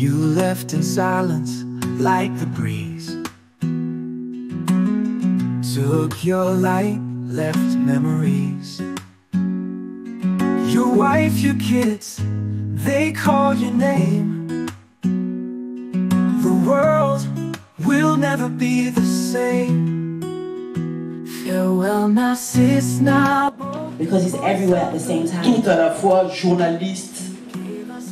You left in silence like the breeze. Took your light, left memories. Your wife, your kids, they call your name. The world will never be the same. Farewell, Narcisse Nabo. Because he's everywhere at the same time. Tout à la fois journaliste,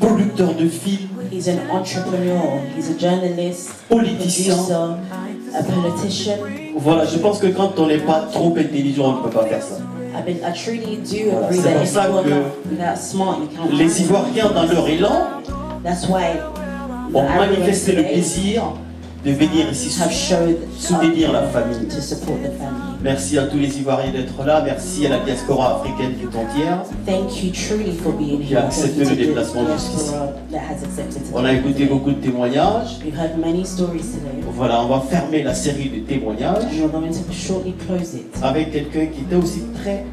producteur de films, He's an entrepreneur, he's a journalist, politicien. producer, a politician. Voilà, je pense que quand on n'est pas trop intelligent, on ne peut pas faire ça. I truly do Voilà, agree c'est that pour if ça you're que not that smart, you can't. Les Ivoiriens, dans leur élan, That's why ont the Irish manifesté le today plaisir de venir ici have showed soutenir la famille. to support the family. Merci à tous les Ivoiriens d'être là, merci à la diaspora africaine tout entière. Thank you truly for being Qui a here. accepté Thank you le to the déplacement jusqu'ici. diaspora that has accepted to On a come écouté today. beaucoup de témoignages. We've heard many stories today. Voilà, on va fermer la série de témoignages And we're going to shortly close it avec quelqu'un qui était aussi très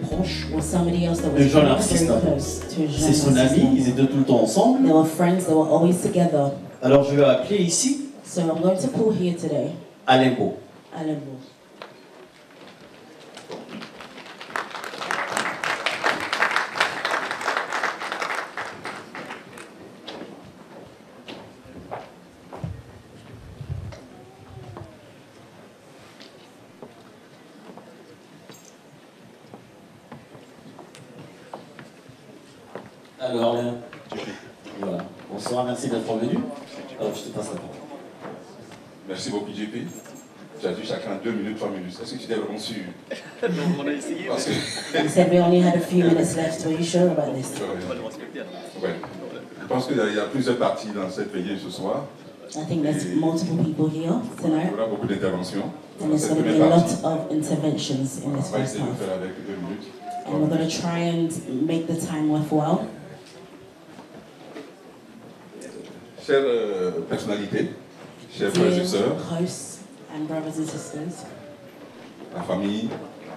proche with somebody else that de was Jean very Narcisse Nabo. close to Jean C'est son Narcisse ami, Nabo. ils étaient tout le temps ensemble. They were friends, they were always together. Alors je vais appeler ici So I'm going to pull here today Alain Beau. Alain Beau. Alors Alain, voilà. Bonsoir, merci d'être venu. Alors je te passe la parole. Merci beaucoup, JP. Tu as dit chacun 2 minutes, 3 minutes. Est-ce que tu t'es vraiment sûr? Non, on a essayé. Parce que... He said we only had a few minutes left. Were you sure about this? Ouais. Je pense qu'il y a plusieurs parties dans cette veillée ce soir. I think there's multiple people here Il tonight, y aura beaucoup d'interventions. and Dans there's cette going to be première a partie, lot of interventions in on this va first essayer de half. faire avec 2 minutes. And we're going to try and make the time worthwhile. Chères personnalités, chers frères et Dear sœurs, hosts and brothers and sisters, la famille,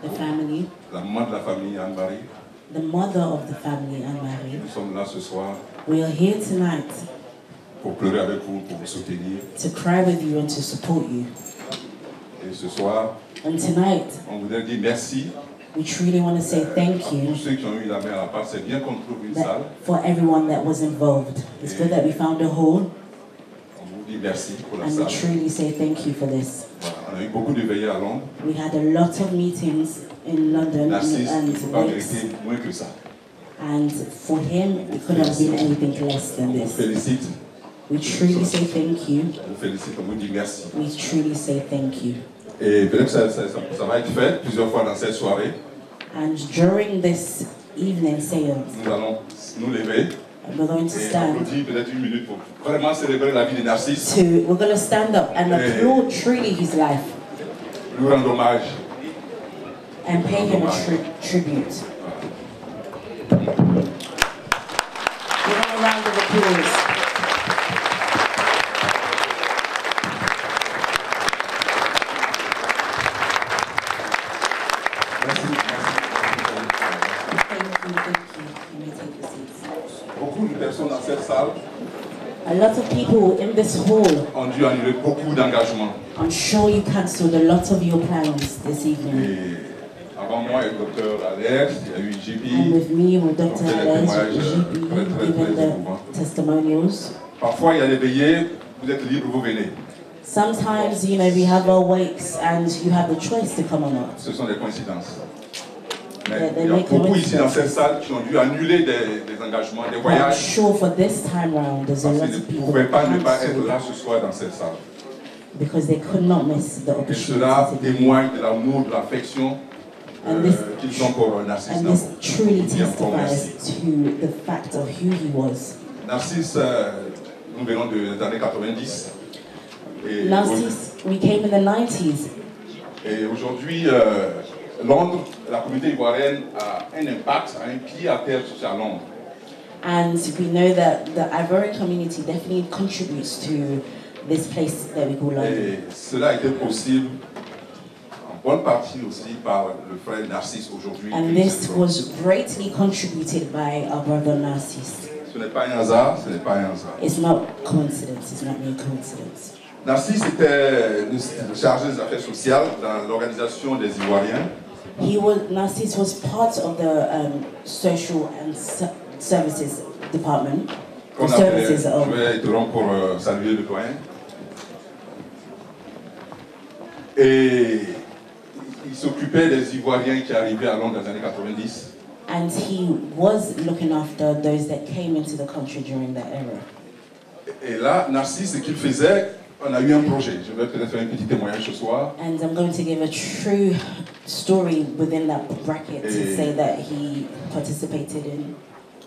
the family, la maman de la famille, Anne-Marie, the mother of the family, Anne-Marie, nous sommes là ce soir we are here tonight pour pleurer avec vous, pour vous soutenir. to cry with you and to support you. Et ce soir, And tonight, on voudrait dire merci we truly want to say thank à tous you ceux qui ont eu la main à la pâte. C'est bien qu'on trouve une salle. that, for everyone that was involved. It's good that we found a hall, On vous dit merci pour la and we salle. truly say thank you for this. Voilà. On a eu beaucoup de veillées à Londres. We had a lot of meetings in London Narcisse ne and peut pas weeks, mériter moins que ça. and for him, it couldn't have been anything less On than vous this. félicite. We truly say thank you. On vous félicite. On vous dit merci. We truly say thank you. Et peut-être que ça va être fait plusieurs fois dans cette soirée. And during this evening seance, Nous allons nous lever we're going to et stand. applaudir peut-être une minute pour vraiment célébrer la vie de Narcisse. We're going to stand up and applaud truly his life Lui rendre hommage. and pay him a tribute. Give him a round of applause. Thank you. You may take your seats. Beaucoup de personnes dans cette salle A lot of people in this hall, ont dû annuler beaucoup d'engagements. I'm sure you cancelled a lot of your plans this evening. Et avant moi, il y a le docteur Alex, il y a eu And JP. with me, with Dr. Donc, Alex, témoignages, with très, GP, très, given très the émouvants. testimonials. Parfois, il y a des veillées, vous êtes libre, vous venez. Sometimes, we have our wakes and you have the choice to come or not. Ce sont des coïncidences. Yeah, Mais they il y a make beaucoup ici dans coïncidences. cette salle qui ont dû annuler des engagements, des I'm voyages, sure for this time round, there's a parce lot qu'ils of ne people pouvaient pas ne pas être cancelled là ce soir dans cette salle. because they could not miss the Et opportunity cela to be. témoigne de l'amour, de l'affection And this- qu'ils ont pour Narcisse And Nabo. this truly Et encore merci. testifies to the fact of who he was. Narcisse, nous venons des années 90. Et Narcisse, we came in the 90s, Et aujourd'hui, Londres, la communauté ivoirienne a un impact, a un pied à terre sur Londres. and we know that the Ivorian community definitely contributes to this place that we call London. Et cela a été possible en bonne partie aussi par le frère Narcisse aujourd'hui. And this was greatly contributed by our brother Narcisse. Ce n'est pas un hasard, ce n'est pas un hasard. It's not coincidence, it's not mere coincidence. Narcisse était chargé des affaires sociales dans l'organisation des Ivoiriens. Narcisse was part of the social and services department. Qu'on appelait, je vais interrompre pour saluer le doyen. Et il s'occupait des Ivoiriens qui arrivaient à Londres dans les années 90. And he was looking after those that came into the country during that era. Et là, Narcisse, ce qu'il faisait, on a eu un projet. Je vais peut-être faire un petit témoignage ce soir. And I'm going to give a true story within that bracket to say that he participated in.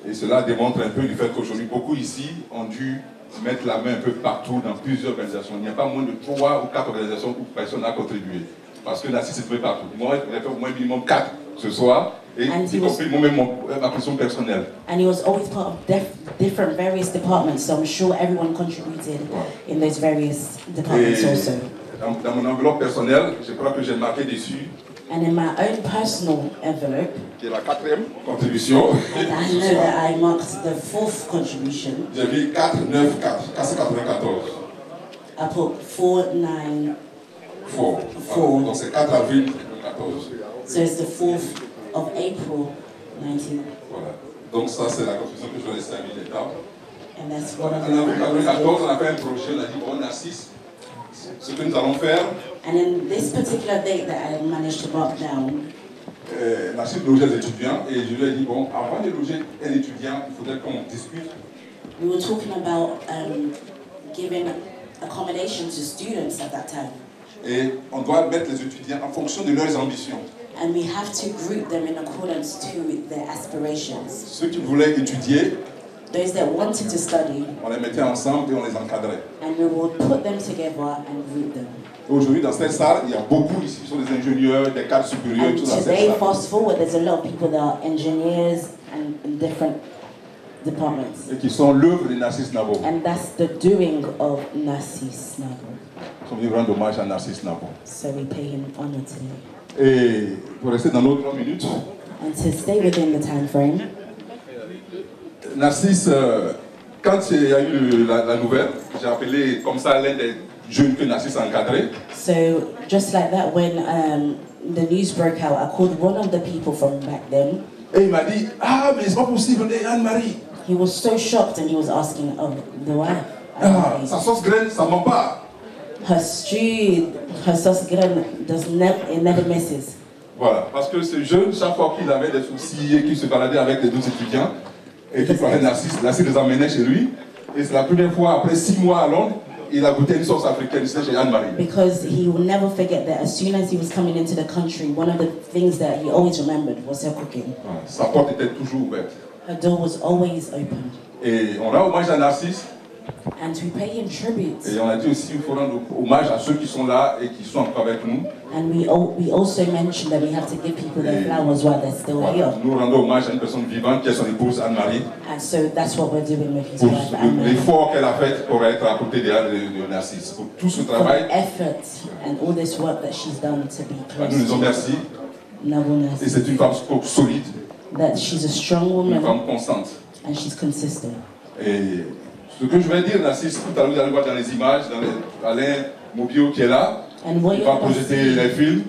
Et cela démontre un peu le fait qu'aujourd'hui, beaucoup ici ont dû mettre la main un peu partout dans plusieurs organisations. Il n'y a pas moins de 3 ou 4 organisations où personne n'a contribué. Parce que Narcisse est trouvé partout. Moi, je vais faire au moins minimum 4 ce soir. Et y compris moi-même ma question personnelle. And he was always part of different various departments, so I'm sure everyone contributed in those various departments also. Dans mon enveloppe personnelle, je crois que j'ai marqué dessus. And in my own personal envelope, qui est la 4e contribution. And I know that I marked the 4th contribution. J'ai mis 494. I put 494. Donc c'est 4 avril 2014. So it's the 4th of April 19. Voilà. Donc ça c'est la contribution que je vais laisser à l'État. And that's one of En avril 2014, on a fait un projet, on a dit bon, Narcisse, ce que nous allons faire. And in this particular date that I managed to mark down, Narcisse logeait les étudiants et je lui ai dit bon, avant de loger un étudiant, il faudrait qu'on discute. We were talking about giving accommodation to students at that time. Et on doit mettre les étudiants en fonction de leurs ambitions. And we have to group them in accordance to their aspirations. Ceux qui voulaient étudier, those that wanted to study, on les mettait ensemble et on les encadrait. And we would put them together and group them. Aujourd'hui, dans cette salle, il y a beaucoup ici qui sont des ingénieurs, des cadres supérieurs, and tout ça. Today, fast forward, there's a lot of people that are engineers and in different departments. Et qui sont l'œuvre de Narcisse Nabo. And that's the doing of Narcisse Nabo. Nous sommes venus rendre hommage à Narcisse Nabo. So we pay him honor today. Et pour rester dans nos 3 minutes. And to stay within the time frame. Narcisse, quand il y a eu la nouvelle, j'ai appelé comme ça l'un des jeunes que Narcisse a encadré. So just like that, when the news broke out, I called one of the people from back then. Et il m'a dit, ah mais c'est pas possible, on est Anne-Marie. He was so shocked and he was asking, oh, the wife. Ah, sa sauce graine, ça ment pas. Her stew, her sauce graine it never misses. Voilà, parce que ce jeune, chaque fois qu'il avait des soucis et qu'il se baladait avec les autres étudiants, et qu'il parlait Narcisse, Narcisse les emmenait chez lui. Et c'est la première fois, après 6 mois à Londres, il a goûté une sauce africaine, c'était chez Anne-Marie. Because he will never forget that as soon as he was coming into the country, one of the things that he always remembered was her cooking. Voilà, sa porte était toujours ouverte. Her door was always open. Et on rend hommage à Narcisse. And we pay him tribute. Et on a dit aussi qu'il faut rendre hommage à ceux qui sont là et qui sont encore avec nous. And we also mentioned that we have to give people their flowers while they're still here. Nous rendons hommage à une personne vivante qui est son épouse Anne-Marie. And so that's what we're doing with his Pour wife Anne-Marie. l'effort qu'elle a fait pour être à côté de Narcisse. Pour tout ce For travail. the effort and all this work that she's done to be close Nous disons merci. Et c'est une femme solide. That she's a strong woman. Une femme constante. And she's consistent. Et ce que je vais dire, Narcisse, tout à l'heure, vous allez voir dans les images, Alain Mobio qui est là, il va projeter les films.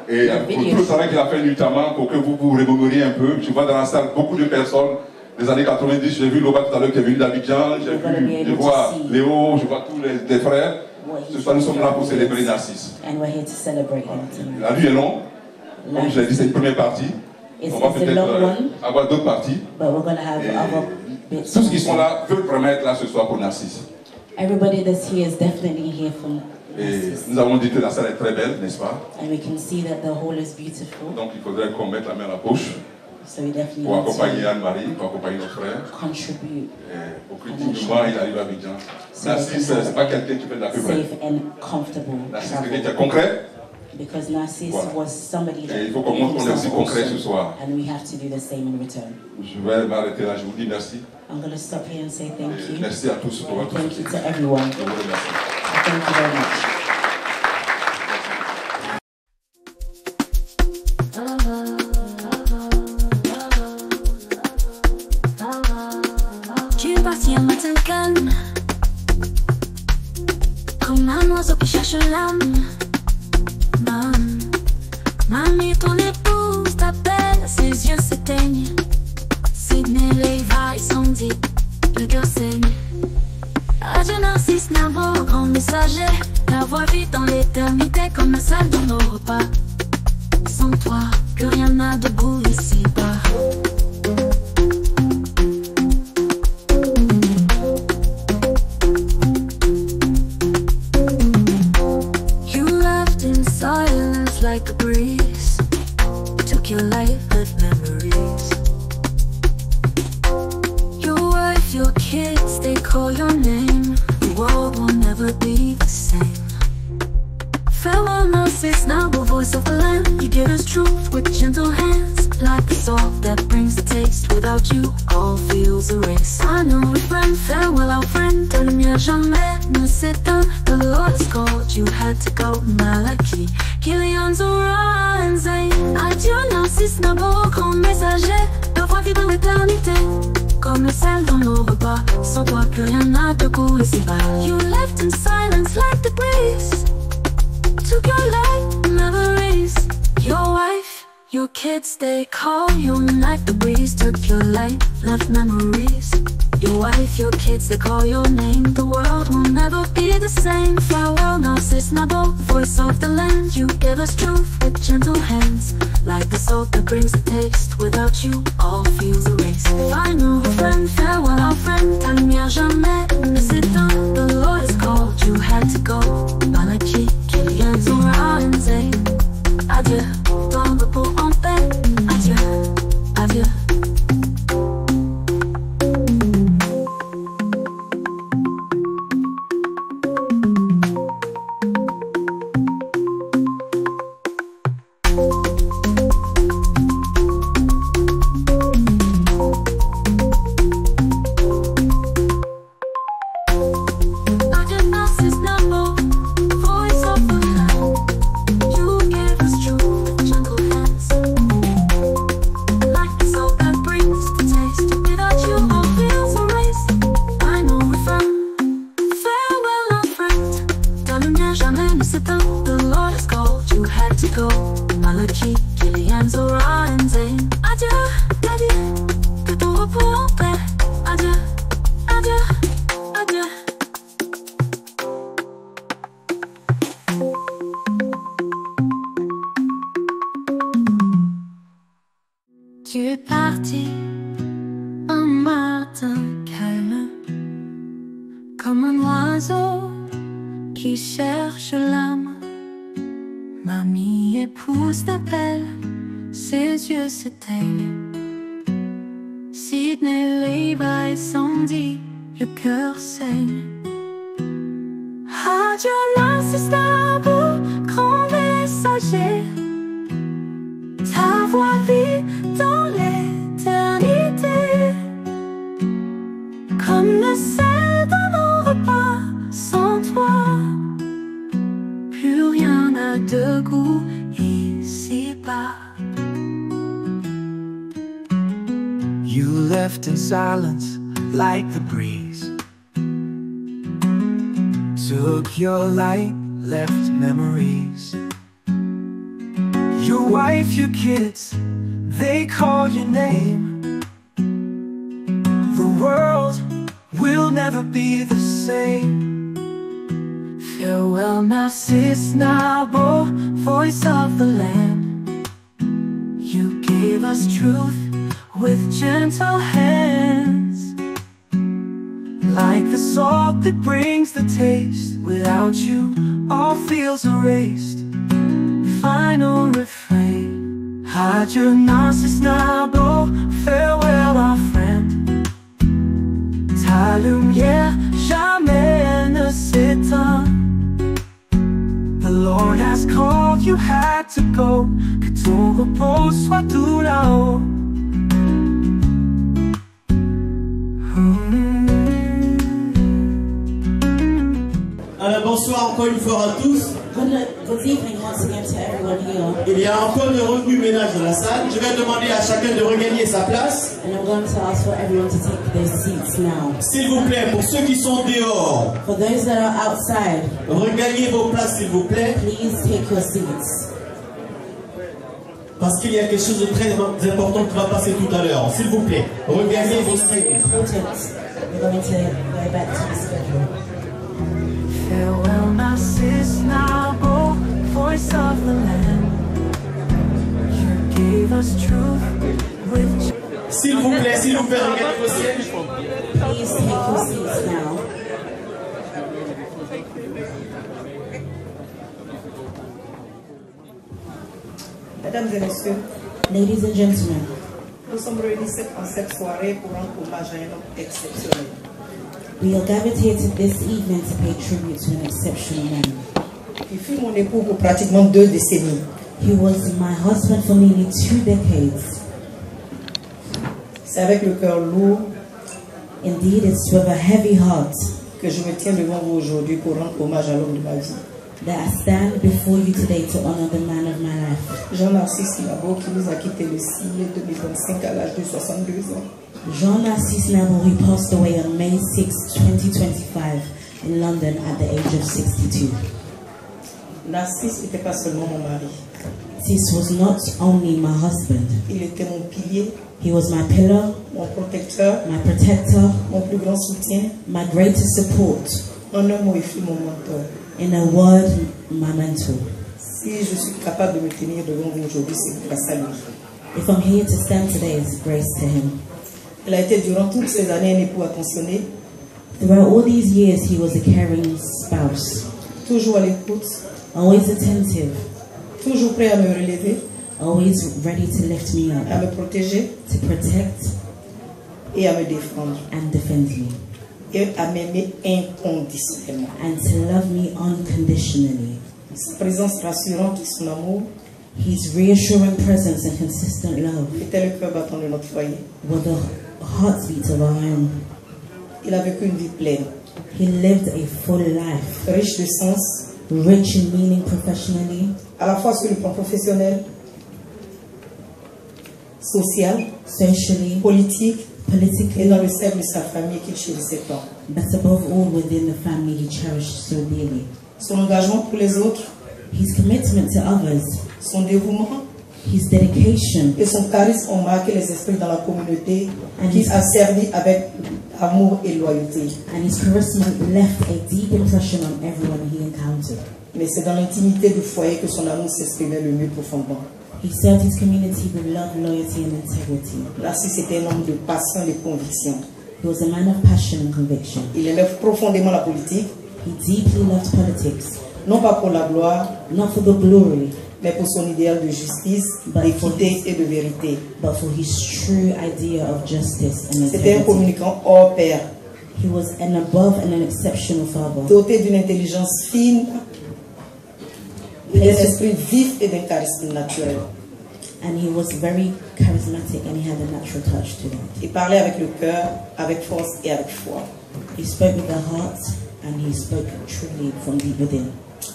Et pour tout le travail qu'il a fait notamment, pour que vous vous remémoriez un peu. Je vois dans la salle beaucoup de personnes des années 90. J'ai vu Loba tout à l'heure qui est venu d'Abidjan. Je vois Léo, je vois tous les frères. Ce soir, nous sommes là pour célébrer Narcisse. La nuit est longue. Comme je l'ai dit, c'est une première partie. On va peut-être avoir d'autres parties. Tous ceux qui sont là veulent vraiment être là ce soir pour Narcisse. Everybody that's here is definitely here for Narcisse. Et nous avons dit que la salle est très belle, n'est-ce pas? And we can see that the hall is beautiful. Donc il faudrait qu'on mette la main à la poche. So we definitely pour accompagner Anne-Marie, pour accompagner nos frères. Contribute. Pour que dignement il arrive à Abidjan. Narcisse, c'est pas quelqu'un qui fait de la pub. Safe and comfortable. Narcisse, c'est quelqu'un qui est concret. Because Narcisse was somebody that il faut qu'on montre qu'on est aussi concret ce soir. And we have to do the same in return. Je vais m'arrêter là, je vous dis merci. I'm going to stop here and say thank you. Merci à tous pour votre soutien. Thank you to everyone. Je vous remercie. Thank you very much. un matin calme, comme un oiseau qui cherche l'âme. Mamie, ton épouse t'appelle, ses yeux s'éteignent. Sydney, les vagues sont dites, le cœur saigne. Adieu Narcisse, Nabo, grand messager. La voix vit dans l'éternité comme un sel dans nos repas. Sans toi, que rien n'a de beau ici-bas. You left in silence like a breeze. Took your life with memories. Your wife, your kids, they call your name. The world will never be the same. Farewell Narcisse, now the voice of the land. You give us truth with gentle hands, like the salt that brings the taste. Without you, all feels erased. I know we friend, farewell our friend. Ta lumière jamais ne s'éteint. The Lord has called, you had to go. Malachi, Kilian, Zora and Zayn. Adieu Narcisse, Nabo, grand messager. Ta voix vit dans l'éternité comme le sel dans nos repas. Sans toi, que rien n'a de goût ici-bas. You left in silence like the breeze. Took your life, memories. Your wife, your kids, they call your knife. The breeze took your life, left memories. Your wife, your kids, they call your name. The world will never be the same. Farewell Narcisse, Nabo, voice of the land. You give us truth with gentle hands, like the salt that brings the taste. Without you, all feels erased. Final friend, farewell our friend. Ta lumière jamais ne s'éteint. The Lord has called, you had to go. Malachi, Kilian, Zora and Zayn. Adieu, dans le repos en paix. Adieu, adieu. Tu es parti un matin calme, comme un oiseau qui cherche l'âme. Mamie, épouse t'appelle, ses yeux s'éteignent. Sydney, les vagues sont dites, le cœur saigne. Adieu Narcisse, Nabo, grand messager. Ta voix vit dans l'éternité comme le sel dans nos repas. Sans toi, plus rien n'a de goût ici-bas. You left in silence like the breeze. Took your light, left memories. Your wife, your kids, they call your name. The world will never be the same. Farewell Narcisse, Nabo, voice of the land. You gave us truth with gentle hands, like the salt that brings the taste. Without you, all feels erased. Final refrain. Adieu Narcisse, Nabo, farewell our friend. Ta lumière jamais ne s'éteint. The Lord has called, you had to go. Que ton repos soit tout là-haut. Bonsoir encore une fois à tous. Good evening once again to everyone here. Il y a encore de remue ménage dans la salle. Je vais demander à chacun de regagner sa place. And I'm going to ask for everyone to take their seats now. S'il vous plaît, pour ceux qui sont dehors, for those that are outside, regagnez vos places s'il vous plaît. Please take your seats. Parce qu'il y a quelque chose de très important qui va passer tout à l'heure. S'il vous plaît, regagnez vos seats. We're going to go back to the schedule. Farewell, my sis, now go, voice of the land. You gave us truth with... S'il vous plaît, regagnez vos sièges. Please take your seats now. Mesdames et messieurs, ladies and gentlemen, nous sommes réunis en cette soirée pour rendre hommage à un homme exceptionnel. We are gathered here this evening to pay tribute to an exceptional man. Il fut mon époux pour pratiquement 2 décennies. He was my husband for nearly 2 decades. C'est avec le cœur lourd, indeed it's with a heavy heart, que je me tiens devant vous aujourd'hui pour rendre hommage à l'homme de ma vie. That I stand before you today to honor the man of my life. Jean-Narcisse Nabo, qui nous a quitté le 6 mai 2025 à l'âge de 62 ans. Jean-Narcisse Nabo, who passed away on May 6, 2025 in London at the age of 62. Narcisse n'était pas seulement mon mari. This was not only my husband. Il était mon pilier. He was my pillar, mon protecteur, my protector, mon plus grand soutien, my greatest support. En un mot, il fut mon mentor. In a word, my mentor. Si je suis capable de me tenir devant vous aujourd'hui, c'est grâce à lui. If I'm here to stand today, it's grace to him. Il a été durant toutes ces années un époux attentionné. Throughout all these years, he was a caring spouse. Toujours à l'écoute. Always attentive. Toujours prêt à me relever. Always ready to lift me up. À me protéger. To protect. Et à me défendre. And defend me. Et à m'aimer inconditionnellement. And to love me unconditionally. Sa présence rassurante et son amour. His reassuring presence and consistent love. Était le cœur battant de notre foyer. Were the heartbeat of our home. Il a vécu une vie pleine. He lived a full life. Riche de sens. Rich in meaning professionally. À la fois sur le plan professionnel, social, socially, politique, politically, et dans le cercle de sa famille qu'il chérissait tant. But above all, within the family he cherished so dearly. Son engagement pour les autres, his commitment to others, son dévouement, his dedication, et son charisme ont marqué les esprits dans la communauté qu'il a servi avec amour et loyauté. And his charisma left a deep impression on everyone he encountered. Mais c'est dans l'intimité du foyer que son amour s'exprimait le mieux profondément. He served his community with love, loyalty, and integrity. Narcisse était un homme de passion et de conviction. He was a man of passion and conviction. Il aimait profondément la politique. He deeply loved politics. Non pas pour la gloire, not for the glory, mais pour son idéal de justice, d'équité et de vérité. But for his true idea of justice and integrity. C'était un communicant hors pair. He was an above and an exceptional father. Doté d'une intelligence fine, d'un esprit vif et d'un charisme naturel. And he was very charismatic and he had a natural touch to that. Il parlait avec le cœur, avec force et avec foi. He spoke with the heart and he spoke truly from deep within.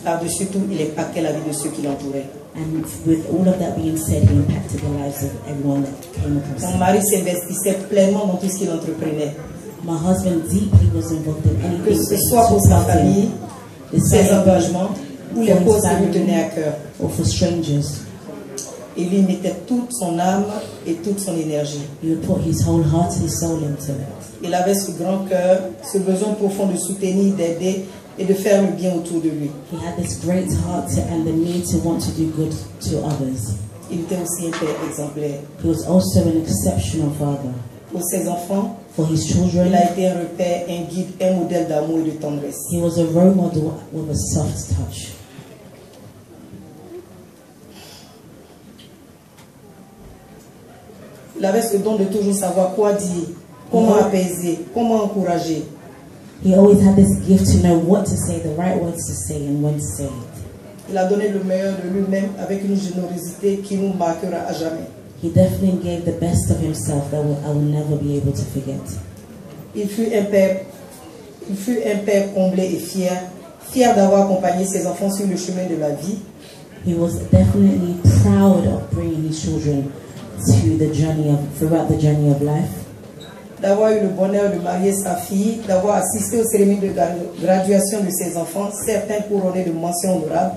Par-dessus tout, il impactait la vie de ceux qui l'entouraient. And with all of that being said, he impacted the lives of everyone that came across him. Mon mari s'investissait pleinement dans tout ce qu'il entreprenait. My husband deeply was involved in anything. Que ce soit pour sa famille, ses engagements, ou les causes qui lui tenaient à cœur. Or for strangers. Il y mettait toute son âme et toute son énergie. He would put his whole heart and soul into it. Il avait ce grand cœur, ce besoin profond de soutenir, d'aider et de faire le bien autour de lui. He had this great heart and the need to want to do good to others. Il était aussi un père exemplaire. He was also an exceptional father. Pour ses enfants, for his children, il a été un repère, un guide, un modèle d'amour et de tendresse. He was a role model with a soft touch. Il avait ce don de toujours savoir quoi dire, comment apaiser, comment encourager. He always had this gift to know what to say, the right words to say and when to say it. Il a donné le meilleur de lui-même avec une générosité qui nous marquera à jamais. He definitely gave the best of himself that I will never be able to forget. Il fut un père comblé et fier, fier d'avoir accompagné ses enfants sur le chemin de la vie. He was definitely proud of bringing his children to the journey throughout the journey of life. D'avoir eu le bonheur de marier sa fille, d'avoir assisté aux cérémonies de graduation de ses enfants, certains couronnés de mentions honorables.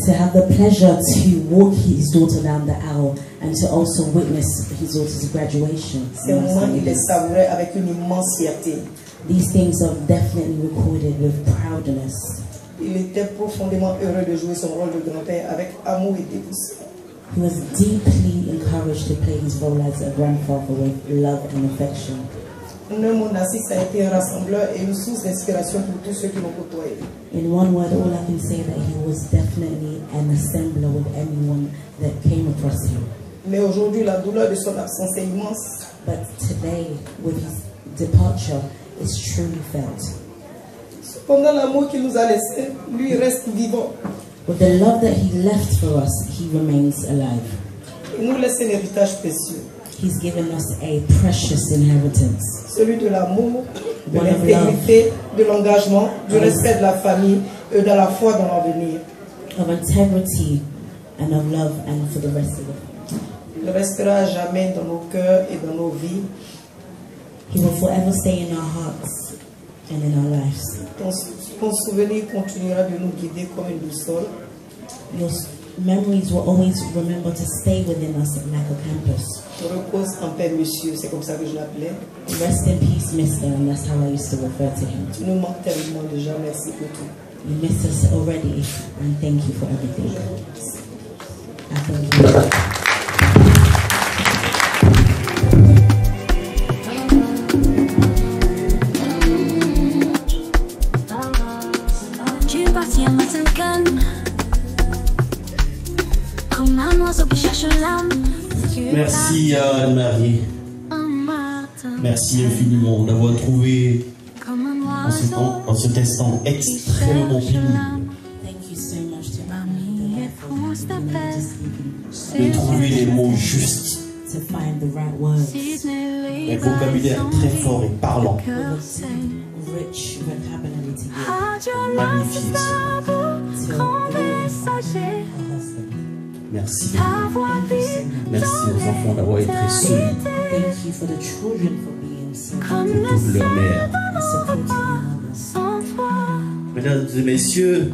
To have the pleasure to walk his daughter down the aisle and to also witness his daughter's graduation. Ces moments, il les savourait avec une immense fierté. These things are definitely recorded with proudness. Il était profondément heureux de jouer son rôle de grand-père avec amour et dévotion. He was deeply encouraged to play his role as a grandfather with love and affection. Mon Narcisse a été un rassembleur et une source d'inspiration pour tous ceux qui l'ont côtoyé. In one word, all I can say that he was definitely an assembler with anyone that came across him. Mais aujourd'hui, la douleur de son absence est immense. But today, with his departure, it's truly felt. Cependant, l'amour qu'il nous a laissé, lui, reste vivant. With the love that he left for us, he remains alive. Il nous laisse un héritage précieux. He's given us a precious inheritance. Celui de l'amour, de l'intégrité, de l'engagement, du respect de la famille et de la foi dans l'avenir. Of integrity and of love and for the rest of it. Il restera à jamais dans nos cœurs et dans nos vies. He will forever stay in our hearts and in our lives. Ton souvenir continuera de nous guider comme une boussole. Your memories will always remember to stay within us like a compass. Repose en paix, monsieur, c'est comme ça que je l'appelais. Rest in peace, mister, and that's how I used to refer to him. Tu nous manques tellement déjà, merci pour tout. You missed us already, and thank you for everything. I thank you. Merci à Anne-Marie. Merci infiniment d'avoir trouvé en cet instant extrêmement pénible de trouver les mots justes, un vocabulaire très fort et parlant. Magnifique. Merci. Merci aux enfants d'avoir été solides. Thank you for the children for being so Et toute leur mère. Mesdames et messieurs,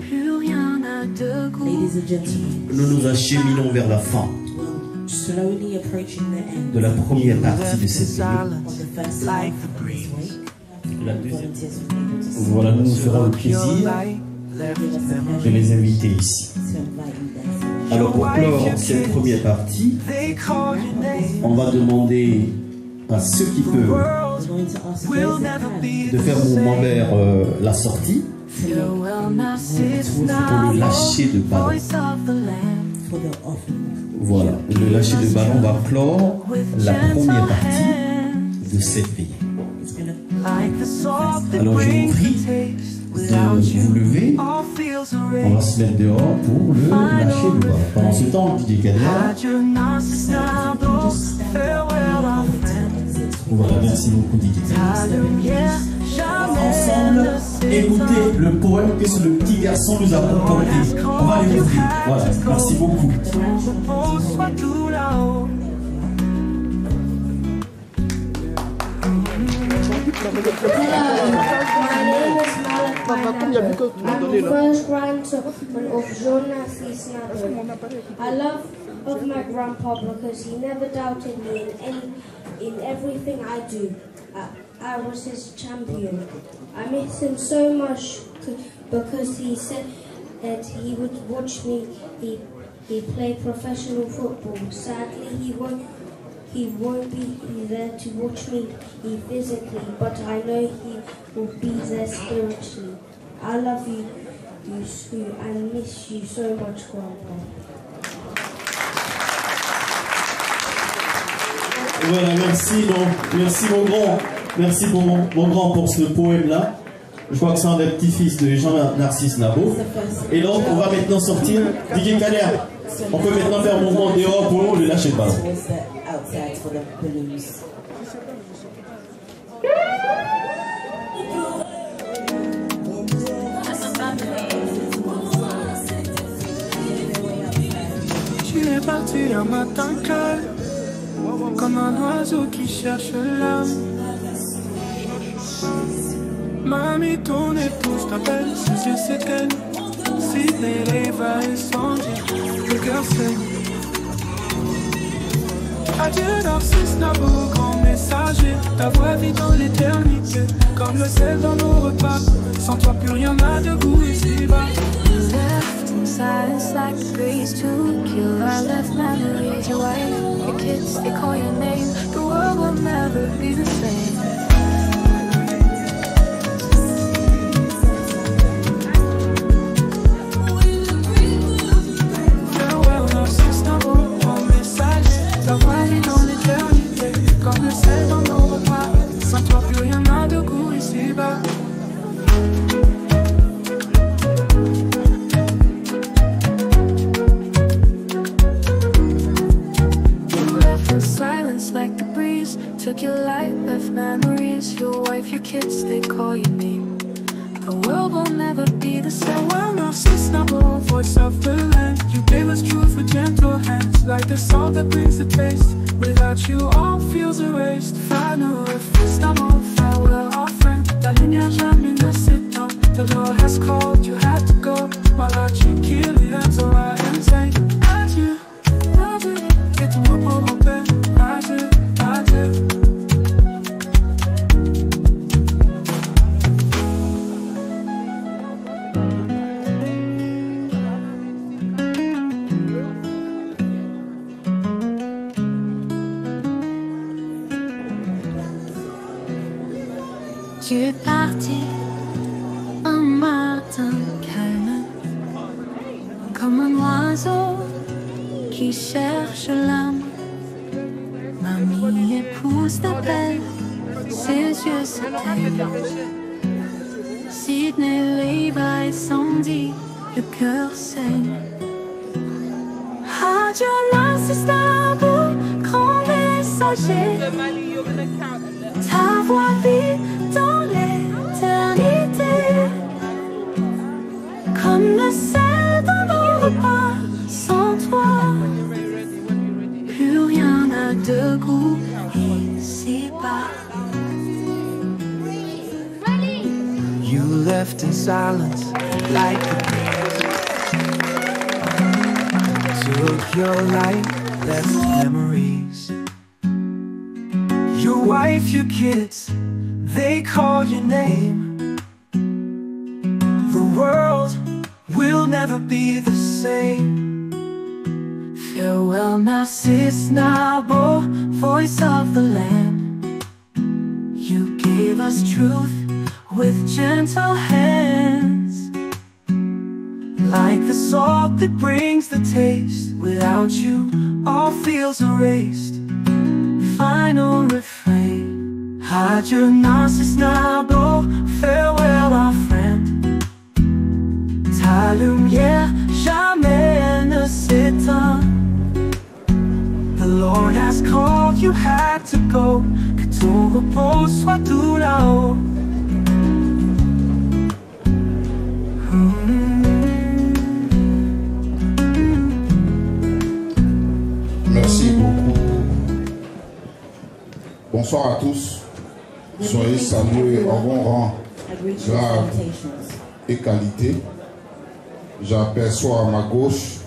Ladies and gentlemen, nous nous acheminons vers la fin slowly approaching the end de la première partie de cette vidéo. of the first half of this week. La deuxième. Volunteers will be able to Voilà, nous nous ferons le plaisir de les inviter ici. Alors pour clore cette première partie, on va demander à ceux qui peuvent de faire mouvement vers la sortie pour le lâcher de ballon. Voilà, le lâcher de ballon va clore la première partie de cette veillée. Alors je vous prie de vous lever, on va se mettre dehors pour le lâcher de ballon. Pendant ce temps, DJ Kader. Voilà, merci beaucoup DJ Kader. Ensemble, écoutez le poème que ce le petit garçon nous a proposé. On va l'écouter. Voilà, merci beaucoup. I'm the first grandson of Jean-Narcisse Nadeau. I love my grandpa because he never doubted me in everything I do. I was his champion. I miss him so much because he said that he would watch me he play professional football. Sadly, he won't be there to watch me physically, but I know he will be there spiritually. I love you Sue. I miss you so much, Grandpa. Voilà, merci mon grand. Merci mon grand pour ce poème-là. Je crois que c'est un des petits-fils de Jean-Narcisse Nadeau. Et donc, on va maintenant sortir. DJ Kader, on peut maintenant faire un mouvement dehors pour le lâcher de ballon. est parti un matin calme, comme un oiseau qui cherche l'âme. Mamie, ton épouse t'appelle, ses yeux s'éteignent. Sydney, Eva et Sandy, le cœur saigne. Adieu Narcisse Nabo, grand messager. Ta voix vit dans l'éternité, comme le sel dans nos repas. Sans toi plus rien n'a de goût ici-bas. Left in silence like the breeze to kill our left memories. Your wife, your kids, they call your name. The world will never be the same. Farewell Narcisse Nabo, grand messager. Ta voix vit dans l'éternité, comme le sel dans nos repas. Sans toi plus rien n'a de goût ici-bas. Like the breeze, took your life, left memories. Your wife, your kids, they call your name. The world will never be the same. Well, Narcisse Nabo, voice of the land. You gave us truth with gentle hands, like the salt that brings the taste. Without you, all feels erased. Final Nabo, farewell, our friend. La lumière jamais ne s'éteint. The Lord has called, you had to go. Malachi, Kili, and Zora, and Zayn. Adieu, adieu, et tout le monde en paix. Adieu, adieu. Tu es parti un matin calme, comme un oiseau qui cherche l'âme. Mamie, épouse t'appelle, ses yeux s'éteignent. Sydney, Eva et Sandy, le cœur saigne. Adieu Narcisse Nabo, grand messager. Ta voix vit dans l'éternité, comme le sel dans nos repas. Sans toi, plus rien n'a de goût ici-bas. You left in silence like the breeze. Took your life, left memories. Your wife, your kids, they call your name. The world will never be the same. Farewell Narcisse Nabo, voice of the land. You gave us truth with gentle hands, like the salt that brings the taste. Without you, all feels erased. Final refrain. Adieu Narcisse Nabo, farewell our friend. Ta lumière jamais ne s'éteint. The Lord has called, you had to go. Que ton repos soit tout là-haut. Merci beaucoup. Bonsoir à tous. Soyez salués en bon rang, grade et qualité. J'aperçois à ma gauche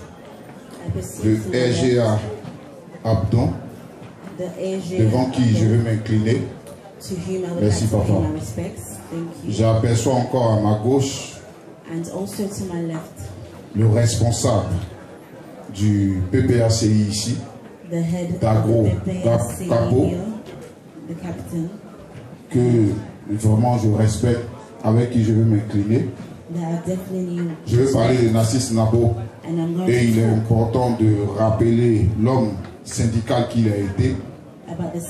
le RGA Abdon, devant qui je vais m'incliner. Merci papa. J'aperçois encore à ma gauche le responsable du PPACI ici, Dagro Cabo, que vraiment je respecte, avec qui je vais m'incliner. Je vais parler de Narcisse Nabo et il est important de rappeler l'homme syndical qu'il a été.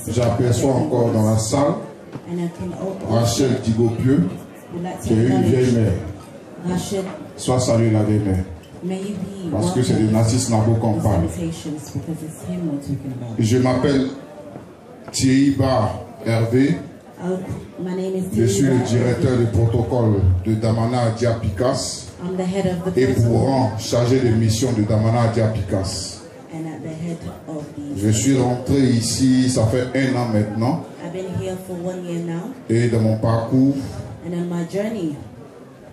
J'aperçois encore dans la salle Rachel Digopieux, qui est une vieille mère. Sois salué la vieille mère. Parce que c'est de Narcisse Nabo qu'on parle. Je m'appelle Thierry Bar Hervé. Je suis le directeur du protocole de Damana Diapikas et pour rang chargé de mission de Damana Diapikas. Je suis rentré ici, ça fait 1 an maintenant. I've been here for 1 year now. Et dans mon parcours, and on my journey,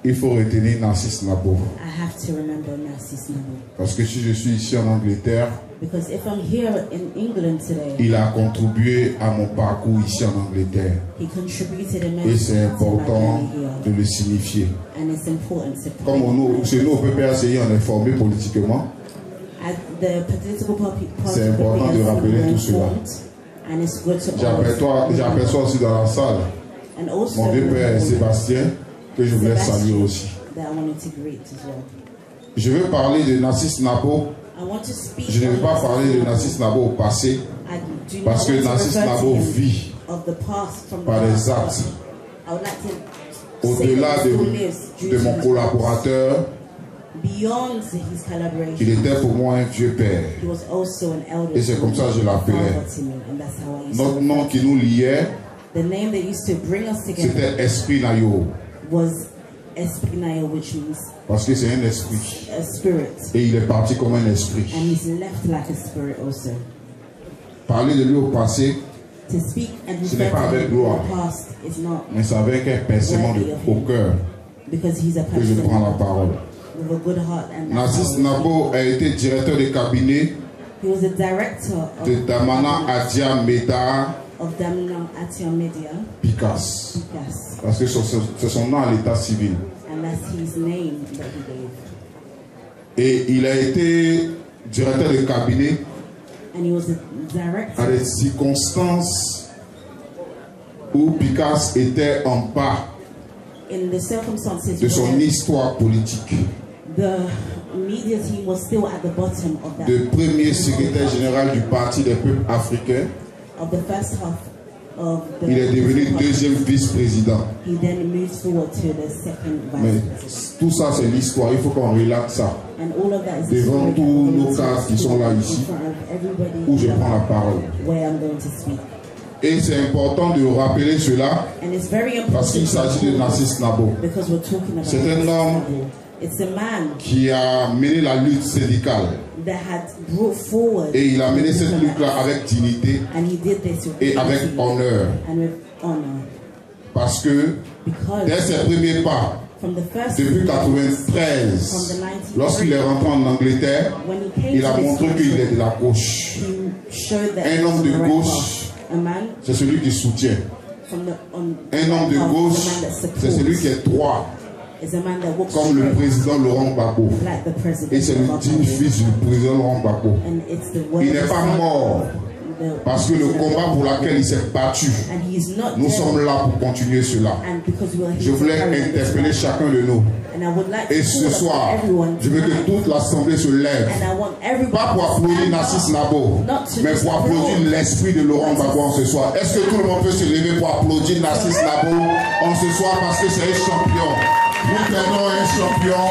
il faut retenir Narcisse Nabo. I have to remember Narcisse Nabo. Parce que si je suis ici en Angleterre, because if I'm here in England today, il a contribué à mon parcours ici en Angleterre. He contributed et c'est important de le signifier. And it's important to comme chez nous au PPACI, on est formé politiquement. C'est important de rappeler tout cela. J'aperçois aussi dans la salle mon vieux père Sébastien, que je voulais saluer aussi. Je veux parler de Narcisse Nabo. Je ne veux pas parler de Narcisse Nabo au passé, parce que Narcisse Nabo vit par les actes. Au-delà de mon collaborateur, il était pour moi un vieux père. Et c'est comme ça que je l'appelais. Notre nom qui nous liait, c'était Esprit Nayo. Parce que c'est un esprit. Et il est parti comme un esprit. Parler de lui au passé, ce n'est pas avec gloire, mais c'est avec un pincement au cœur que je prends la parole. Narcisse Nabo a été directeur de cabinet de Damana Adia Meda Picasse. Parce que c'est son nom à l'état civil. Et il a été directeur de cabinet à des circonstances où Picasse était en bas de son histoire politique. De premier secrétaire général du Parti des peuples africains, il est devenu deuxième vice-président. Mais tout ça, c'est l'histoire. Il faut qu'on relate ça devant tous nos cadres qui sont là ici, où je prends la parole. Et c'est important de rappeler cela parce qu'il s'agit de Narcisse Nabo. C'est un homme qui a mené la lutte syndicale. Et il a mené cette lutte-là avec dignité et avec honneur. Parce que dès ses premiers pas, depuis 1993, lorsqu'il est rentré en Angleterre, il a montré qu'il est de la gauche. Un homme de gauche, c'est celui qui soutient. Un homme de gauche, c'est celui qui est droit. Comme le président Laurent Gbagbo. Et c'est le digne fils du président Laurent Gbagbo. Il n'est pas mort parce que le combat pour lequel il s'est battu, nous sommes là pour continuer cela. Je voulais interpeller chacun de nous. Et ce soir, je veux que toute l'assemblée se lève, pas pour applaudir Narcisse Nabo, mais pour applaudir l'esprit de Laurent Gbagbo en ce soir. Est-ce que tout le monde peut se lever pour applaudir Narcisse Nabo en ce soir parce que c'est un champion? Nous perdons un champion,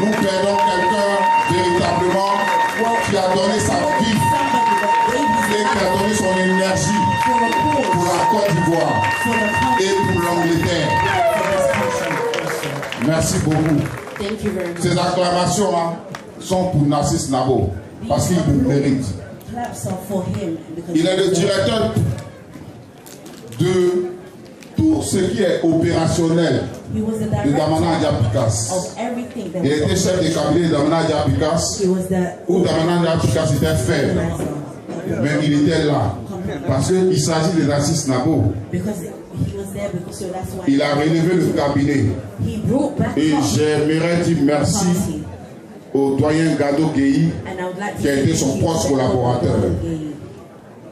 nous perdons quelqu'un véritablement qui a donné sa vie et qui a donné son énergie pour la Côte d'Ivoire et pour l'Angleterre. Merci beaucoup. Ces acclamations sont pour Narcisse Nabo parce qu'il le mérite. Il est le directeur de tout ce qui est opérationnel de Damana Adia Picasse. Il était chef de cabinet de Damana Adia Picasse, où Damana Adia Picasse était faible. Mais il était là. Parce qu'il s'agit de Narcisse Nabo. Il a relevé le cabinet. Et j'aimerais dire merci au doyen Gado Gueye, qui a été son proche collaborateur.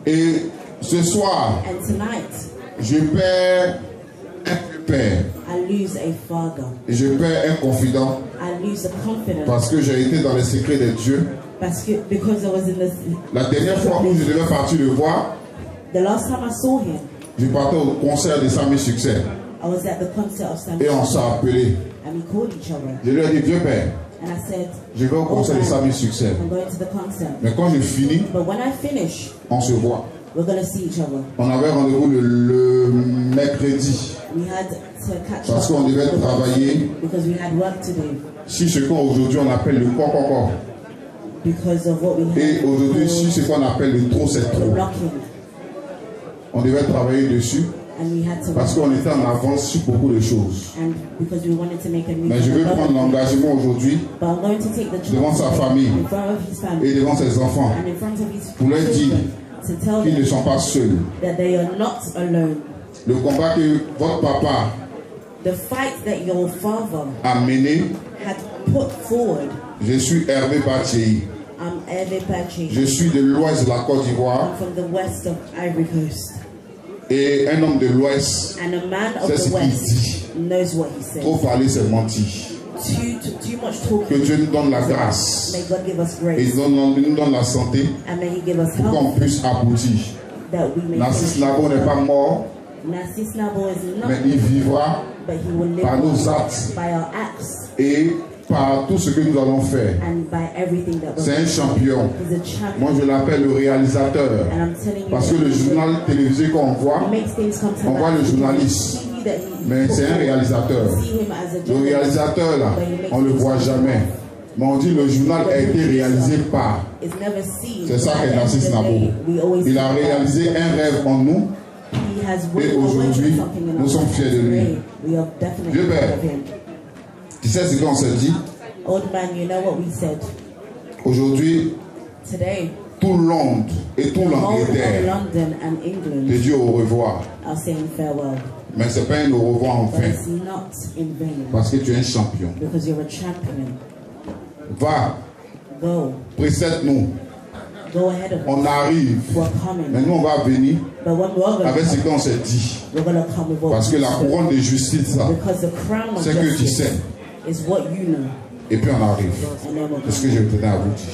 Et ce soir, je perds un père. Et je perds un confident. Parce que j'ai été dans les secrets de Dieu. La dernière fois où je devais partir le voir, je partais au concert de Sami Succès. Et on s'est appelé. Je lui ai dit, vieux père, je vais au concert de Sami Succès. Mais quand je finis, on se voit. On avait rendez-vous le mercredi. Parce qu'on devait travailler sur ce qu'aujourd'hui on appelle le corps. Et aujourd'hui, sur ce qu'on appelle le trop, c'est trop. On devait travailler dessus. Parce qu'on était en avance sur beaucoup de choses. Mais je veux prendre l'engagement aujourd'hui devant sa famille et devant ses enfants pour leur dire qu'ils ne sont pas seuls. Le combat que votre papa a mené, je suis Hervé Bachei. Je suis de l'ouest de la Côte d'Ivoire. Et un homme de l'Ouest, c'est ce qu'il dit. Trop parler, c'est mentir. Que Dieu nous donne la grâce et nous donne la santé pour qu'on puisse aboutir. Narcisse Nabo n'est pas mort, mais il vivra par nos actes et par tout ce que nous allons faire. C'est un champion. Moi je l'appelle le réalisateur. Parce que le journal télévisé qu'on voit, on voit le journaliste. Mais c'est un réalisateur. Le réalisateur là, on ne le voit jamais. Mais on dit le journal a été réalisé par. C'est ça qu'est Narcisse Nabo. Il a réalisé un rêve en nous. Et aujourd'hui, nous sommes fiers de lui. Dieu Père. Tu sais ce qu'on se dit? Aujourd'hui, tout Londres et tout l'Angleterre te dit au revoir. Mais ce n'est pas un au revoir en vain. Parce que tu es un champion. Va, précède-nous. On arrive. Mais nous, on va venir avec ce qu'on s'est dit. Parce que la couronne de justice, c'est que tu sais. Et puis on arrive. C'est ce que je tenais à vous dire.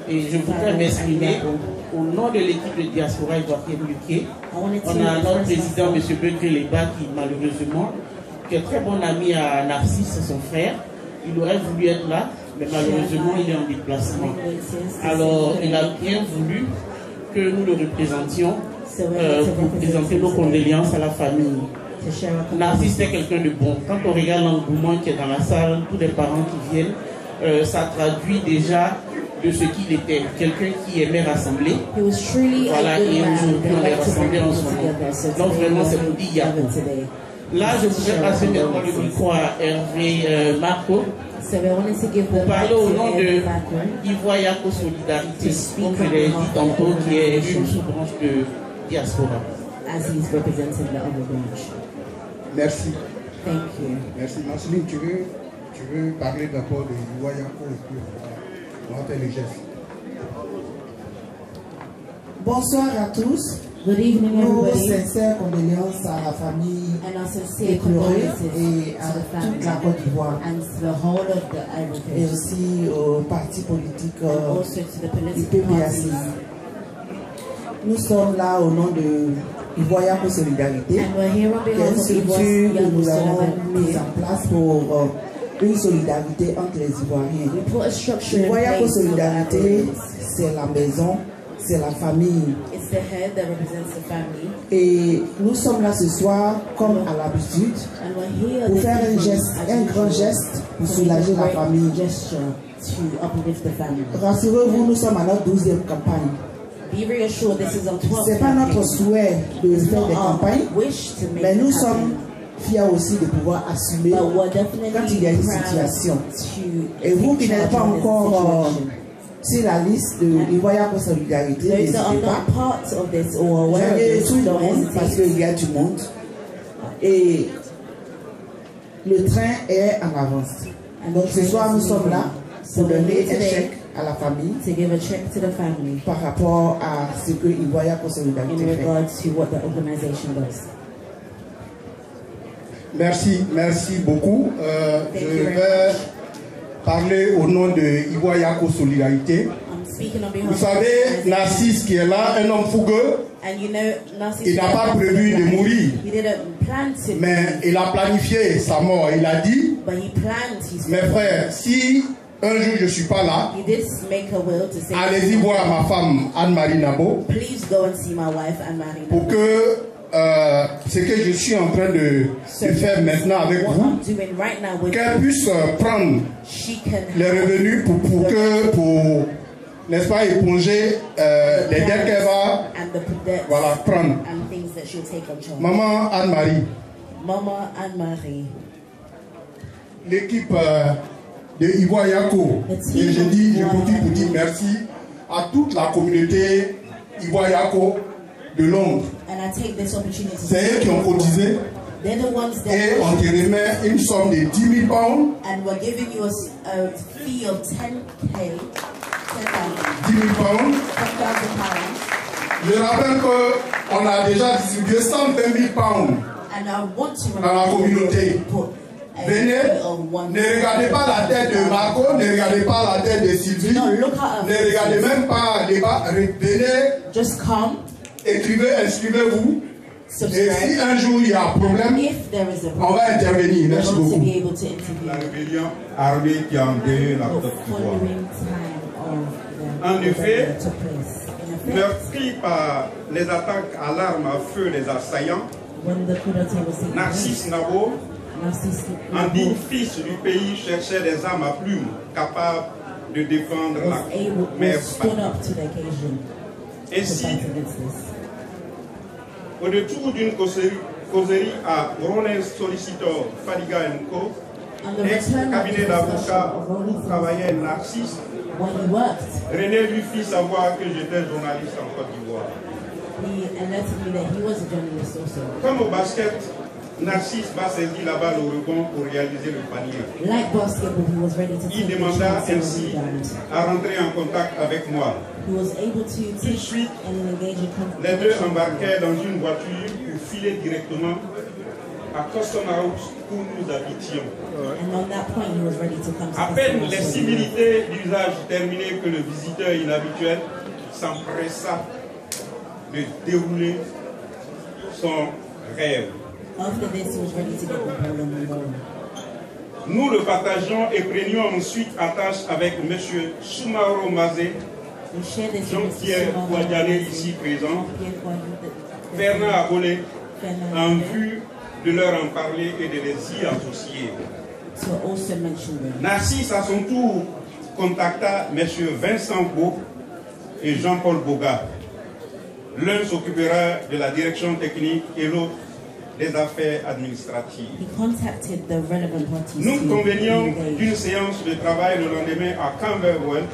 Et je voudrais m'exprimer au nom de l'équipe de Diaspora Ivoirienne UK. On a notre président, M. Begré Leba, qui malheureusement, qui est très bon ami à Narcisse, son frère. Il aurait voulu être là, mais malheureusement, il est en déplacement. Alors, il a bien voulu que nous le représentions pour présenter nos condoléances à la famille. Narcisse est quelqu'un de bon. Quand on regarde l'engouement qui est dans la salle, tous les parents qui viennent, ça traduit déjà de ce qu'il était, quelqu'un qui aimait rassembler. Voilà, et aujourd'hui on est rassemblés en son nom. Donc vraiment c'est pour dire Yako. Là je voudrais passer maintenant le micro à Hervé Marco pour parler au nom de Ivoire Yako Solidarité, comme je l'ai dit tantôt, qui est une sous-branche de Diaspora. Merci. Thank you. Merci. Marceline, tu veux parler d'abord de Ivoire Yako et puis on va faire les gestes. Bonsoir à tous. Good evening, everybody. Nos sincères condoléances à la famille éplorée et à toute la Côte d'Ivoire. Et aussi au parti politique du PPAC. Nous sommes là au nom de Ivoyako Solidarité, qui est une structure que nous avons mise en place pour une solidarité entre les Ivoiriens. Ivoyako Solidarité, c'est la maison, c'est la famille. Et nous sommes là ce soir, comme à l'habitude, pour faire un geste, un grand geste pour soulager la famille. Rassurez-vous, nous sommes à notre 12e campagne. Ce n'est pas notre souhait de faire des campagnes, mais nous sommes fiers aussi de pouvoir assumer quand il y a une situation. Et vous qui n'êtes pas encore sur la liste de Ivoyako Solidarité, n'hésitez pas. J'allais tout le monde parce qu'il y a du monde. Et le train est en avance. Donc ce soir, nous sommes là pour donner un chèque à la famille par rapport à ce que Ivoyako Solidarité fait. Merci beaucoup. Je vais parler au nom de Ivoyako Solidarité. Vous savez, Narcisse qui est là, un homme fougueux, il n'a pas prévu de mourir, mais il a planifié sa mort. Il a dit, mes frères, si un jour je ne suis pas là, allez-y voir ma femme Anne-Marie Nabo pour que ce que je suis en train de faire maintenant avec vous, qu'elle puisse prendre les revenus pour n'est-ce pas, éponger les dettes qu'elle va prendre. Maman Anne-Marie, l'équipe de Ivoyako, et je continue pour dire merci à toute la communauté Ivoyako de Londres. C'est eux qui ont cotisé et on te remet une somme de 10 000 pounds. And we're giving you a fee of 10,000 pounds. Je rappelle qu'on a déjà distribué 120 000 pounds dans la communauté. Venez, ne regardez pas la tête de Marco, ne regardez pas la tête de Sylvie, ne regardez même pas les bas, venez, écrivez, inscrivez-vous. Et si un jour il y a un problème, on va intervenir. Merci beaucoup. La rébellion armée qui a endeuillé la Côte d'Ivoire. En effet, meurtri par les attaques à l'arme à feu des assaillants, Narcisse Nabo, indigne fils du pays, cherchait des armes à plumes capables de défendre la mère patrie. Ainsi, au détour d'une causerie à Rollins Solicitor Fadiga & Co, ex-cabinet d'avocats où travaillait Narcisse, René lui fit savoir que j'étais journaliste en Côte d'Ivoire. Comme au basket, Narcisse va saisir la balle au rebond pour réaliser le panier. Il demanda ainsi à rentrer en contact avec moi. Tout de suite, les deux embarquèrent dans une voiture pour filer directement à Custom House où nous habitions. À peine les civilités d'usage terminées que le visiteur inhabituel s'empressa de dérouler son rêve. Nous le partageons et prenions ensuite attache avec M. Soumaro Mazé, Jean-Pierre Kouadiané ici présent, Bernard Abolé, en vue de leur en parler et de les y associer. Narcisse à son tour contacta M. Vincent Beau et Jean-Paul Boga. L'un s'occupera de la direction technique et l'autre des affaires administratives. Nous convenions d'une séance de travail le lendemain à Camberwell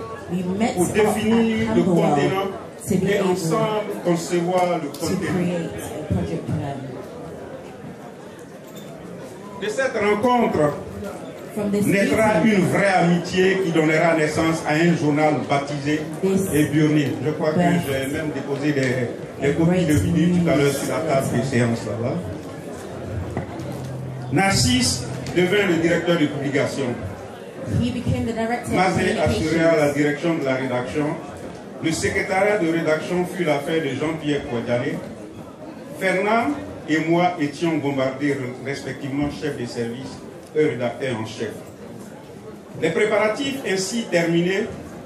pour définir le contenant et ensemble concevoir le contenant. De cette rencontre naîtra une vraie amitié qui donnera naissance à un journal baptisé Eburnil. Je crois que j'ai même déposé des copies de vidéos tout à l'heure sur la table des séances là-bas. Narcisse devint le directeur de publication. Mazé assura la direction de la rédaction. Le secrétariat de rédaction fut l'affaire de Jean-Pierre Kouadjane. Fernand et moi étions bombardés respectivement chef de service et rédacteur en chef. Les préparatifs ainsi terminés,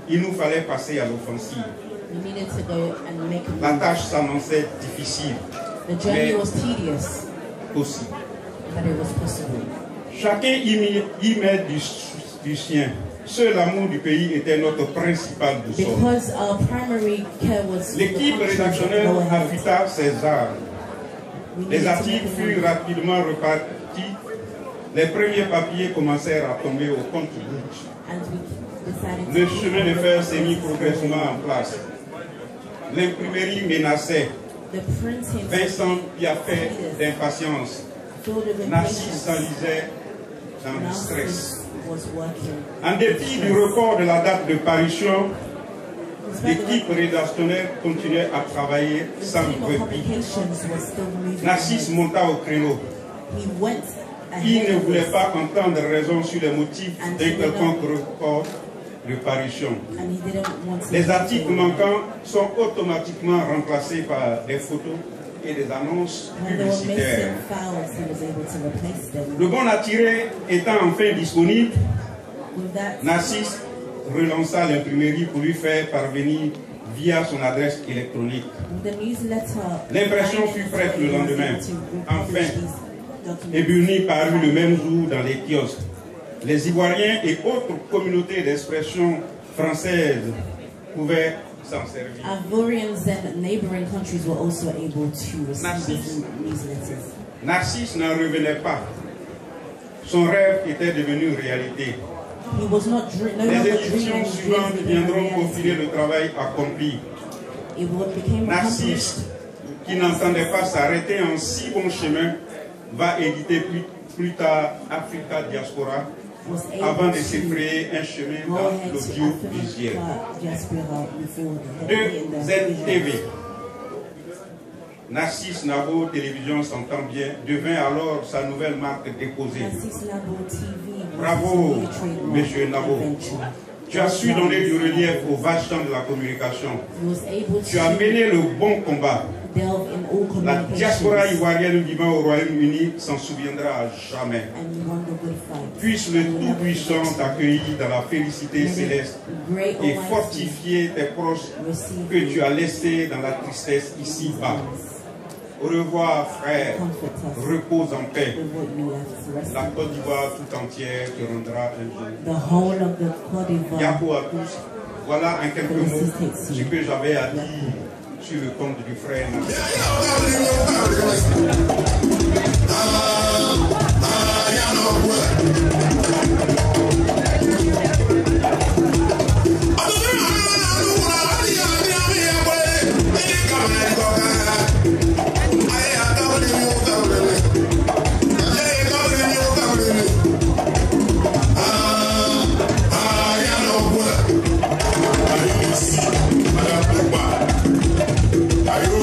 il nous fallait passer à l'offensive. La tâche s'annonçait difficile, mais possible. Chacun y met du sien. Seul l'amour du pays était notre principal boussole. L'équipe rédactionnelle affûta ses armes. Les articles furent rapidement repartis. Les premiers papiers commencèrent à tomber au compte-gouttes. Le chemin de fer s'est mis progressivement en place. L'imprimerie menaçait. Vincent piaffait d'impatience. Narcisse s'enlisait dans le stress. En dépit du report de la date de parution, l'équipe rédactionnelle continuait à travailler sans répit. Narcisse monta au créneau. Il ne voulait pas entendre raison sur les motifs d'un quelconque report de parution. Les articles manquants sont automatiquement remplacés par des photos et des annonces publicitaires. Le bon à tirer étant enfin disponible, Narcisse relança l'imprimerie pour lui faire parvenir via son adresse électronique. L'impression fut prête le lendemain. Enfin, Eburnil parut le même jour dans les kiosques. Les Ivoiriens et autres communautés d'expression françaises pouvaient s'en servir. Ivorians and neighboring countries were also able to receive these newsletters. Narcisse n'en revenait pas. Son rêve était devenu réalité. Les éditions suivantes viendront confirmer le travail accompli. Narcisse, qui n'entendait pas s'arrêter en si bon chemin, va éditer plus tard Africa Diaspora, avant de se créer un chemin dans l'audiovisuel. De ZTV. Narcisse Nabo Télévision s'entend bien, devint alors sa nouvelle marque déposée. Bravo, monsieur Nabo. Tu as su donner du relief au vaste champ de la communication. Tu as mené le bon combat. La diaspora ivoirienne vivant au Royaume-Uni s'en souviendra à jamais. Puisse le Tout-Puissant t'accueillir dans la félicité céleste et fortifier tes proches que tu as laissés dans la tristesse ici-bas. Au revoir, frère. Repose en paix. La Côte d'Ivoire tout entière te rendra un jour. Yako à tous. Voilà en quelques mots ce que j'avais à dire sur le compte du frère. Ayo,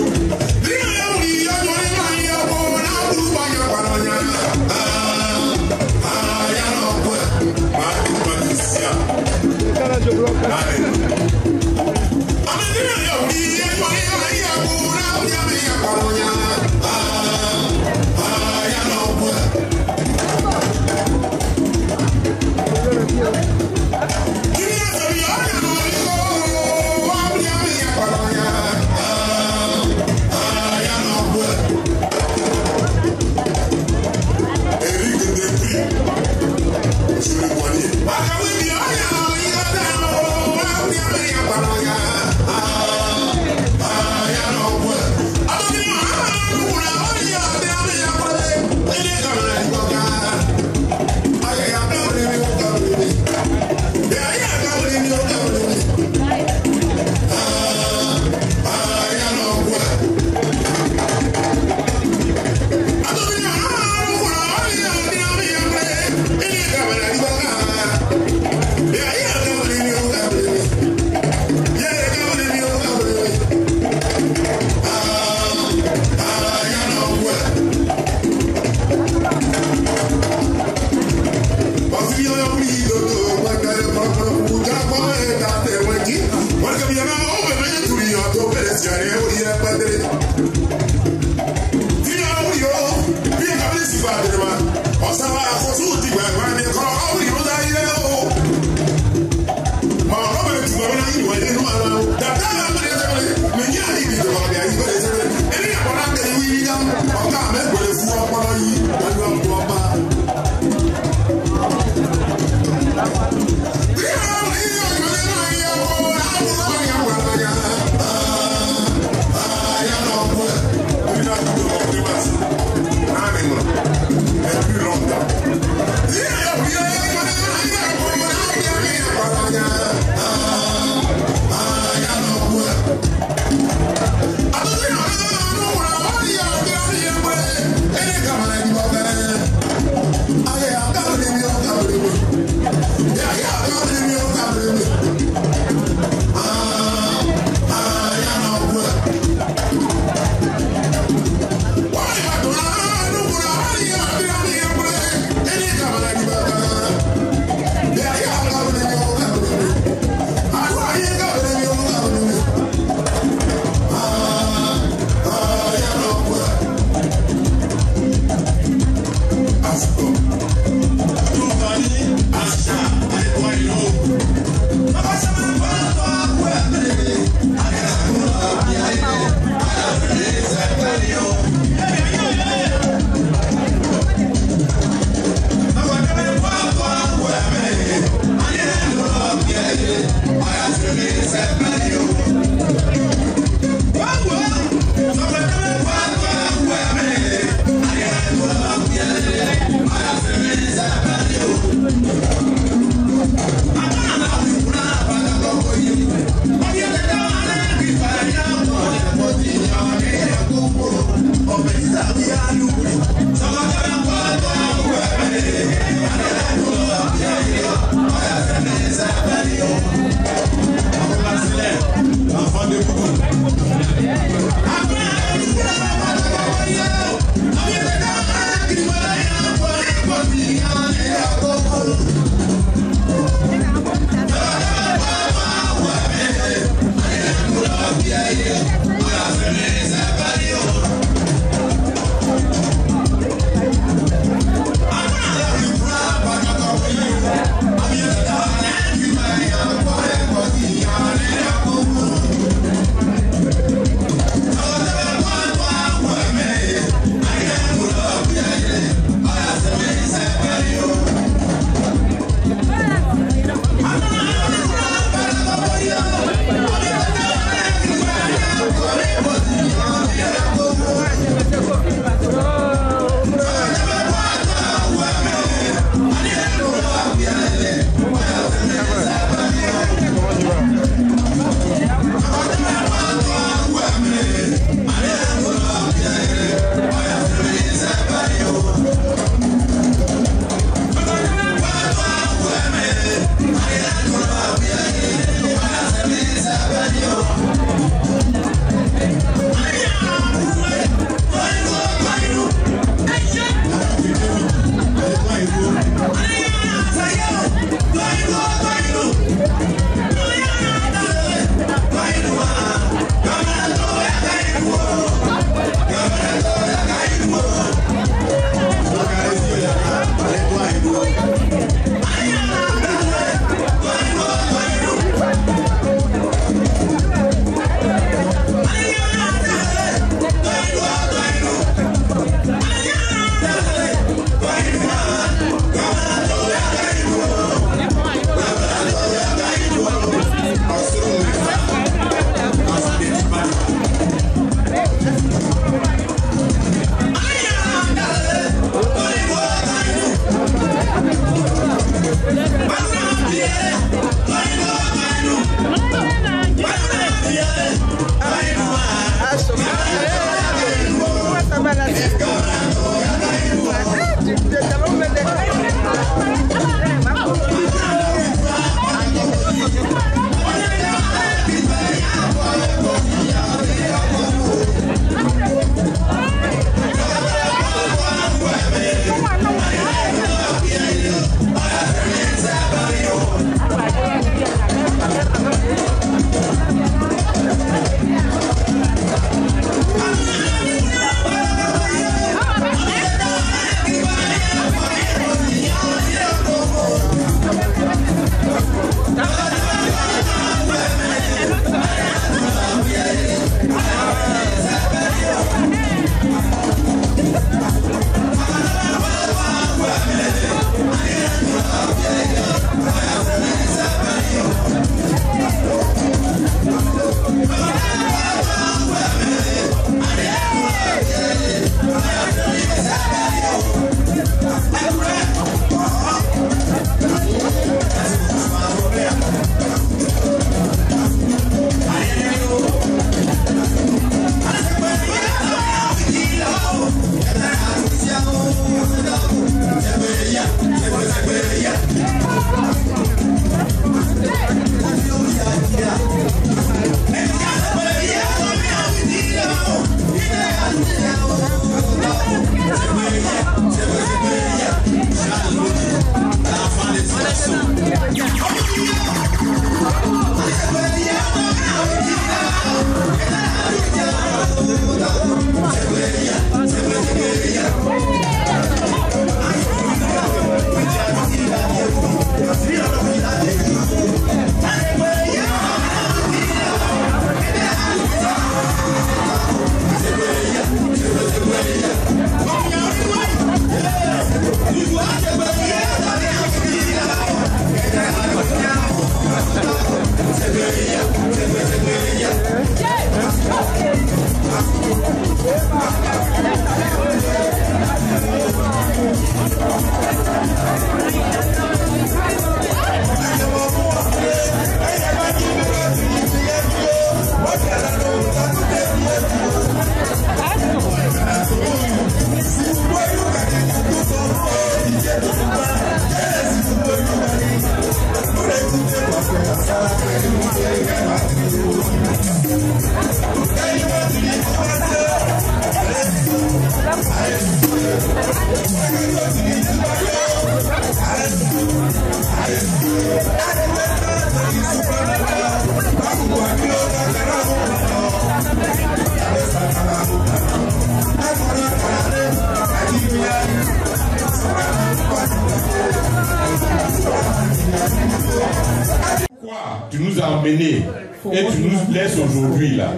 emmené et tu nous laisses aujourd'hui là,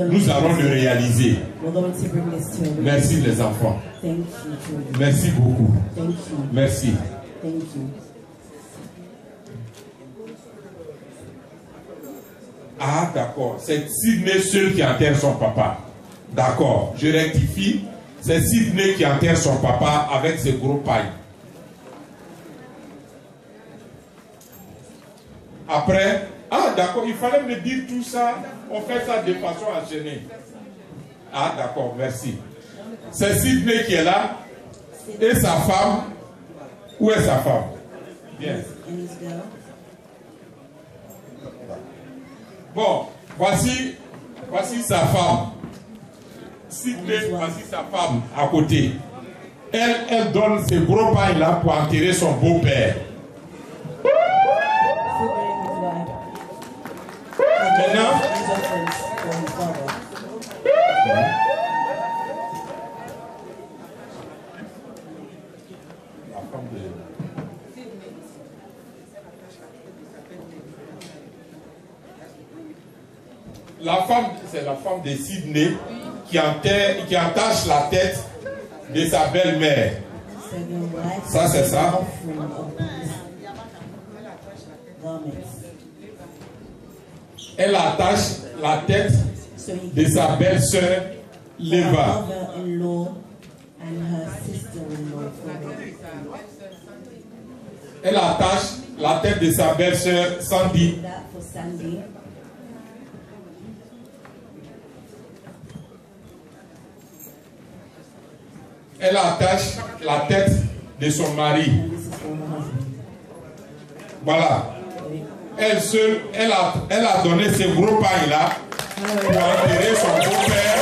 nous allons le réaliser. Merci les enfants. Merci beaucoup. Merci. Ah d'accord, c'est Sydney seul qui enterre son papa. D'accord, je rectifie. C'est Sydney qui enterre son papa avec ses gros pailles. Après, ah d'accord, il fallait me dire tout ça. On fait ça de façon enchaînée. Ah d'accord, merci. C'est Sydney qui est là. Et sa femme. Où est sa femme? Bien. Bon, voici sa femme. Sydney, voici sa femme à côté. Elle donne ses gros pains là pour enterrer son beau-père. Maintenant, la femme, c'est la femme de Sydney qui attache la tête de sa belle-mère. Ça, c'est ça. Elle attache la tête de sa belle-sœur Leva. Elle attache la tête de sa belle-sœur Sandy. Elle attache la tête de son mari. Voilà. Elle seule, elle a donné ces gros pains là pour enterrer son beau-père.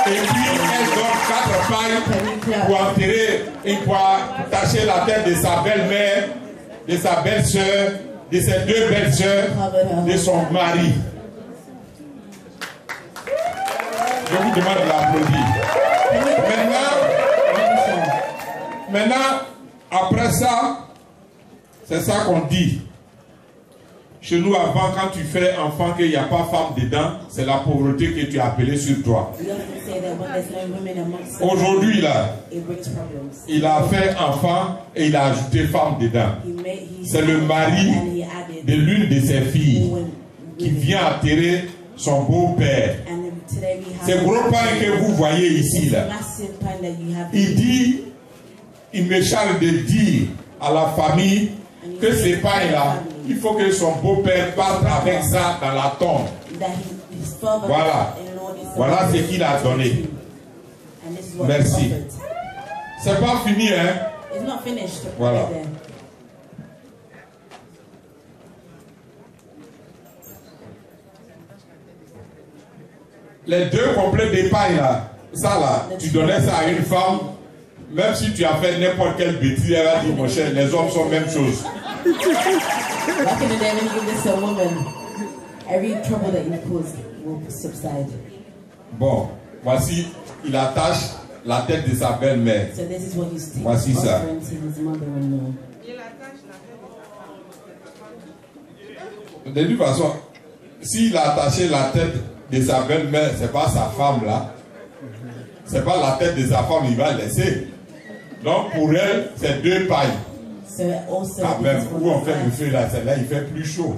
Et puis elle donne 4 pains pour enterrer et pour attacher la tête de sa belle-mère, de sa belle-sœur, de ses 2 belles-sœurs, de son mari. Je vous demande de l'applaudir. Maintenant, après ça, c'est ça qu'on dit. Chez nous, avant, quand tu fais enfant qu'il n'y a pas femme dedans, c'est la pauvreté que tu as appelée sur toi. Aujourd'hui, là, il a fait enfant et il a ajouté femme dedans. C'est le mari de l'une de ses filles qui vient enterrer son beau-père. Ces gros pains que vous voyez ici, là, il me charge de dire à la famille que ces pains-là, il faut que son beau-père parte avec ça dans la tombe. Voilà. Voilà ce qu'il a donné. Merci. C'est pas fini, hein? Voilà. Les 2 complets des pailles là, ça là, tu donnais ça à une femme, même si tu as fait n'importe quelle bêtise, elle va dire, mon cher, les hommes sont même chose. Bon, voici, il attache la tête de sa belle-mère. Voici ça. De toute façon, s'il a attaché la tête de sa belle-mère, c'est pas sa femme là. C'est pas la tête de sa femme, il va laisser. Donc pour elle, c'est 2 pailles. Ah, même où on fait le feu là, celle-là, il fait plus chaud.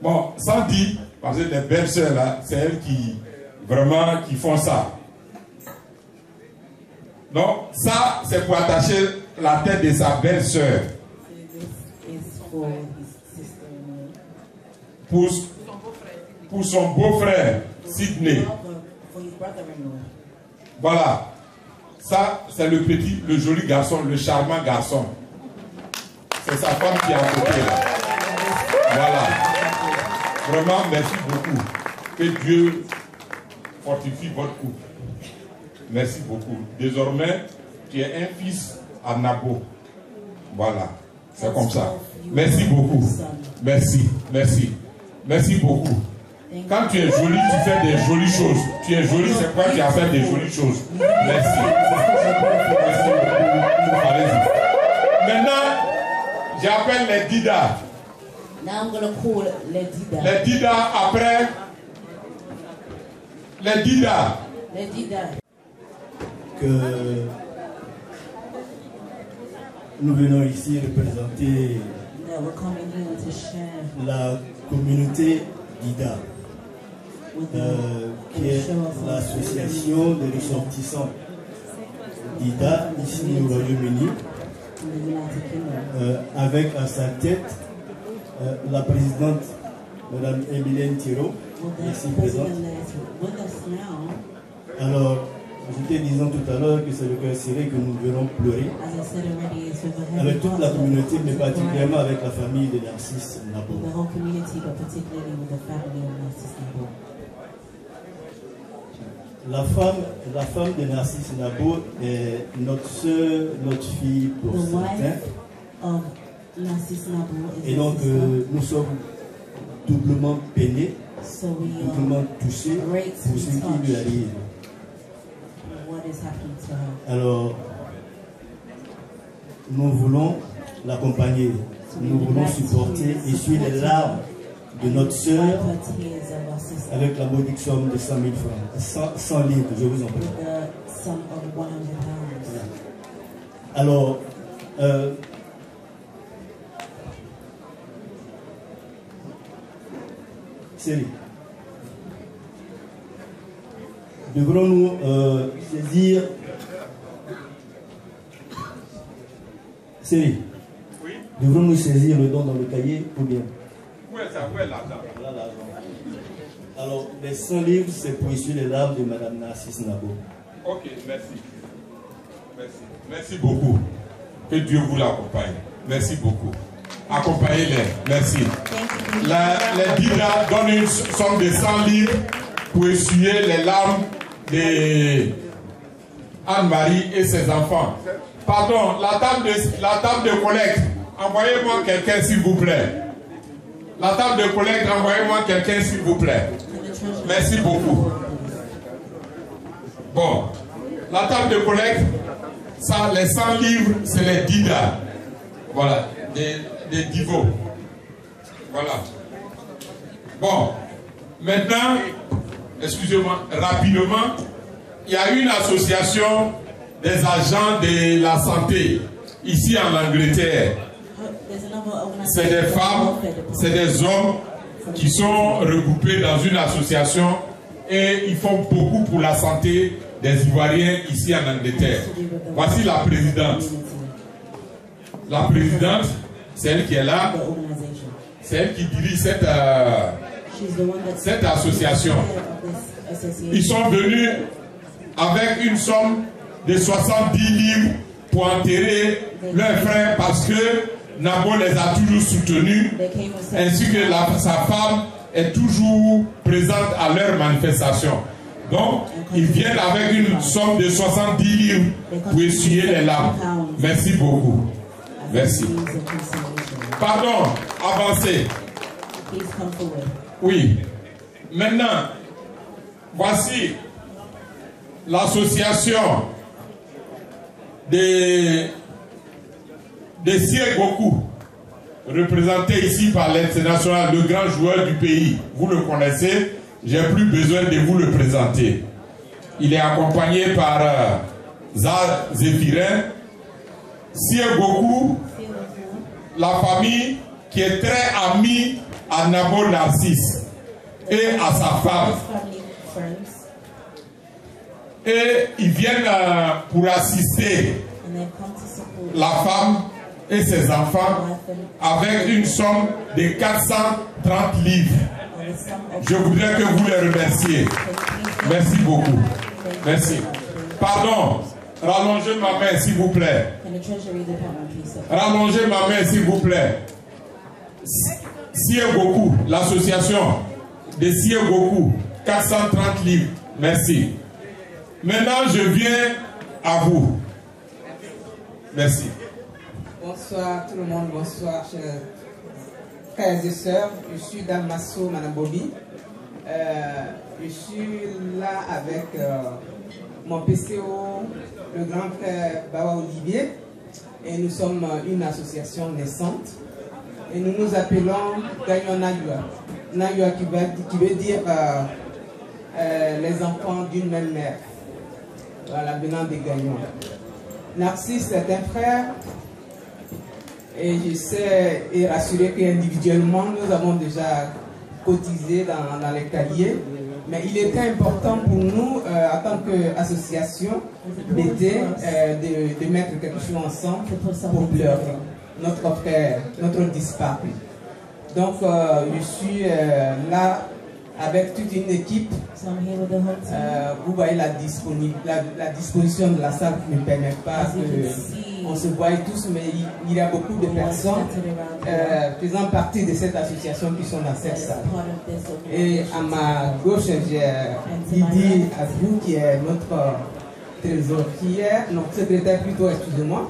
Bon, sans dire, parce que les belles sœurs là, c'est elles qui vraiment qui font ça. Donc ça, c'est pour attacher la tête de sa belle sœur. Pour son beau-frère, Sydney. Voilà. Ça, c'est le petit, le joli garçon, le charmant garçon. C'est sa femme qui est à côté là. Voilà. Vraiment, merci beaucoup. Que Dieu fortifie votre couple. Merci beaucoup. Désormais, tu es un fils à Nabo. Voilà. C'est comme ça. Merci beaucoup. Merci. Merci. Merci beaucoup. Quand tu es jolie, tu fais des jolies choses. Tu es jolie, c'est quoi tu as fait des jolies choses. Merci. Merci beaucoup. Allez-y. Maintenant, J'appelle les Dida. Now I'm gonna call les Dida. Les Dida après. Les Dida. Les Dida. Que nous venons ici représenter la communauté Dida, qui est l'association des ressortissants Dida ici au Royaume-Uni, avec à sa tête la présidente Mme Emilienne Thirault, ici présente. Alors, je te disais tout à l'heure que c'est le cœur serré que nous verrons pleurer avec toute la communauté, mais particulièrement avec la famille de Narcisse Nabo. La femme de Narcisse Nabo est notre soeur, notre fille pour certains. Et donc nous sommes doublement peinés, doublement touchés pour ce qui lui arrive. Alors, nous voulons l'accompagner, nous voulons supporter, essuyer les larmes de notre sœur avec la modique somme de 100 000 francs, 100 livres, je vous en prie. Alors, Céline, devrons-nous saisir... Céline, oui? Devrons-nous saisir le don dans le cahier ou bien? Où est ça? Où est l'argent? Voilà l'argent. Alors, les 100 livres, c'est pour essuyer les larmes de Mme Narcisse Nabo. Ok, merci. Merci. Merci beaucoup. Que Dieu vous l'accompagne. Merci beaucoup. Accompagnez-les. Merci. Les Dida donnent une somme de 100 livres pour essuyer les larmes de Anne-Marie et ses enfants. Pardon, la table de collecte, envoyez-moi quelqu'un s'il vous plaît. La table de collecte, envoyez-moi quelqu'un s'il vous plaît. Merci beaucoup. Bon, la table de collecte, ça, les 100 livres, c'est les Dida. Voilà, des divos. Voilà. Bon, maintenant, excusez-moi, rapidement, il y a une association des agents de la santé ici en Angleterre. C'est des femmes, c'est des hommes qui sont regroupés dans une association et ils font beaucoup pour la santé des Ivoiriens ici en Angleterre. Voici la présidente. La présidente, c'est elle qui est là. C'est elle qui dirige cette association. Ils sont venus avec une somme de 70 livres pour enterrer leurs frères parce que Nabo les a toujours soutenus, ainsi que sa femme est toujours présente à leurs manifestations. Donc, ils viennent avec une somme de 70 livres pour essuyer les larmes. Merci beaucoup. Merci. Pardon, avancez. Oui. Maintenant, voici l'association de Sié Goku, représenté ici par l'international, le grand joueur du pays. Vous le connaissez, j'ai plus besoin de vous le présenter. Il est accompagné par Zar Zéphirin. Sié Goku, la famille qui est très amie à Nabo Narcisse et à sa femme. Et ils viennent pour assister la femme et ses enfants avec une somme de 430 livres. Je voudrais que vous les remerciez. Merci beaucoup. Merci. Pardon, rallongez ma main s'il vous plaît. Rallongez ma main s'il vous plaît. Sié Goku, l'association de Sié Goku, 430 livres. Merci. Maintenant, je viens à vous. Merci. Bonsoir tout le monde, bonsoir chers frères et sœurs. Je suis Damaso Manabobi. Je suis là avec mon PCO, le grand frère Bawa Olivier. et nous sommes une association naissante. Et nous nous appelons Gagnons Nayua. Nayua qui veut dire les enfants d'une même mère. Voilà, venant des Gagnons. Narcisse est un frère. Et je sais et rassurer qu'individuellement, nous avons déjà cotisé dans les cahiers. Mais il était important pour nous, en tant qu'association, de mettre quelque chose ensemble pour pleurer notre frère, notre disparu. Donc, je suis là avec toute une équipe. Vous voyez la disposition de la salle qui ne permet pas qu'on se voie tous, mais il y a beaucoup de personnes faisant partie de cette association qui sont dans cette salle. Et à ma gauche, j'ai Didi Abou qui est notre trésorière, notre secrétaire plutôt, excusez-moi.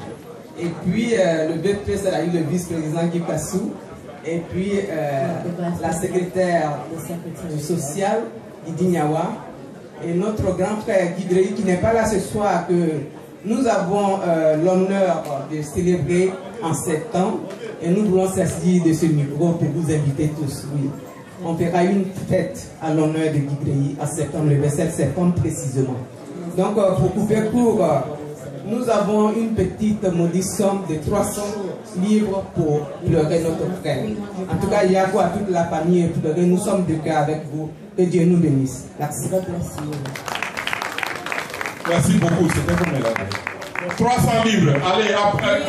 Et puis le BP, c'est le vice-président Guy Kassou. Et puis la secrétaire sociale, Didi Niawa. Et notre grand frère Guidrei, qui n'est pas là ce soir, que nous avons l'honneur de célébrer en septembre. Et nous voulons saisir de ce micro pour vous inviter tous. Oui. On fera une fête à l'honneur de Guidrei en septembre, le 27 septembre précisément. Donc pour couper court, nous avons une petite modeste somme de 300 livres pour pleurer notre frère. En tout cas, il y a quoi à toute la famille et pleurer. Nous sommes de cœur avec vous. Que Dieu nous bénisse. Merci. Merci beaucoup. C'était comme mesdames. 300 livres. Allez, après,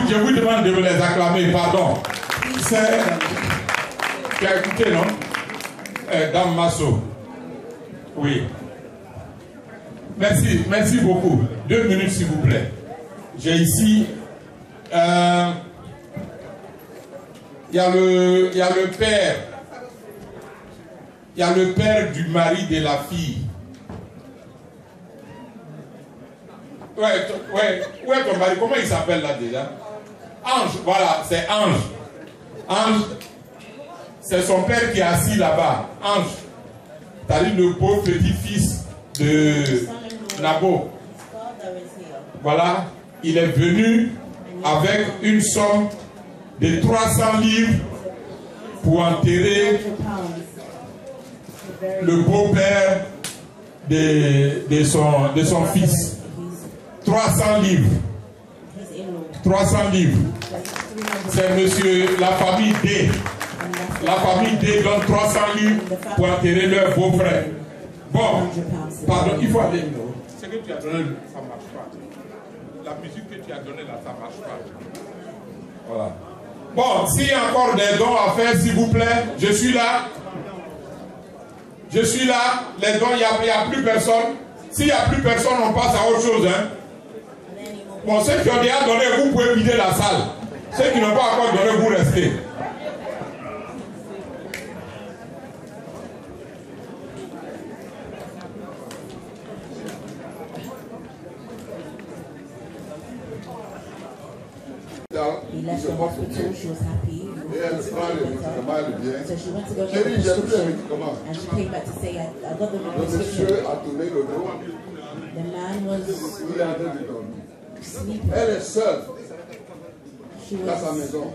je vous demande de me les acclamer. Pardon. C'est... Tu as écouté, non? Dame Masso. Oui. Merci, merci beaucoup. 2 minutes, s'il vous plaît. J'ai ici... Il y a le père. Il y a le père du mari de la fille. Ouais. Où est ton mari? Comment il s'appelle là déjà? Ange, voilà, c'est Ange. Ange, c'est son père qui est assis là-bas. Ange, t'as dit le beau petit-fils de Nabo. Voilà, il est venu avec une somme de 300 livres pour enterrer le beau-père de son fils. 300 livres. 300 livres. C'est monsieur, la famille D. La famille D donne 300 livres pour enterrer leur beau-frère. Bon, pardon, il faut aller. Ce que tu as donné, ça ne marche pas. La musique que tu as donnée là, ça ne marche pas. Voilà. Bon, s'il y a encore des dons à faire, s'il vous plaît, je suis là. Je suis là. Les dons, il n'y a plus personne. S'il n'y a plus personne, on passe à autre chose. Hein. Bon, ceux qui ont déjà donné, vous pouvez vider la salle. Ceux qui n'ont pas encore donné, vous restez. He left the hospital, she was happy. So she went to go get the prescription and she came back to say, I got the prescription. The man was sleeping. She was in her home alone.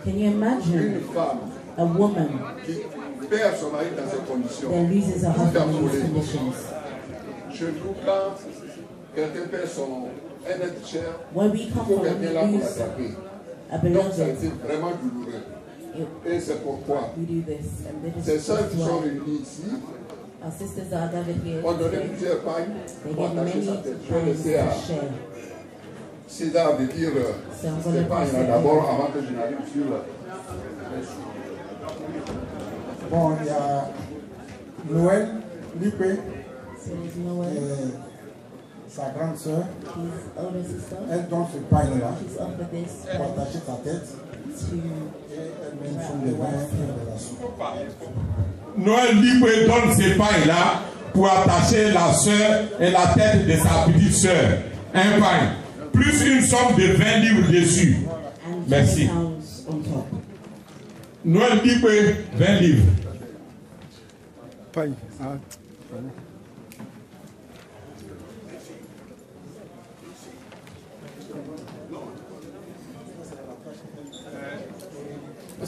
Can you imagine a woman that loses her husband in these conditions? When we come from, when we lose a beloved, et c'est pourquoi ces sœurs qui sont réunies ici ont donné plusieurs pagnes pour attacher sa tête. Je vais laisser à César de dire ces pagnes-là d'abord avant que je n'arrive sur Bon, il y a Noël Lipé, sa grande sœur. Elle donne ce pain-là pour attacher sa tête. Noël Lipé donne ces pains-là pour attacher la sœur et la tête de sa petite sœur. Un pain. Plus une somme de 20 livres dessus. Merci. Noël Lipé, 20 livres. Pain.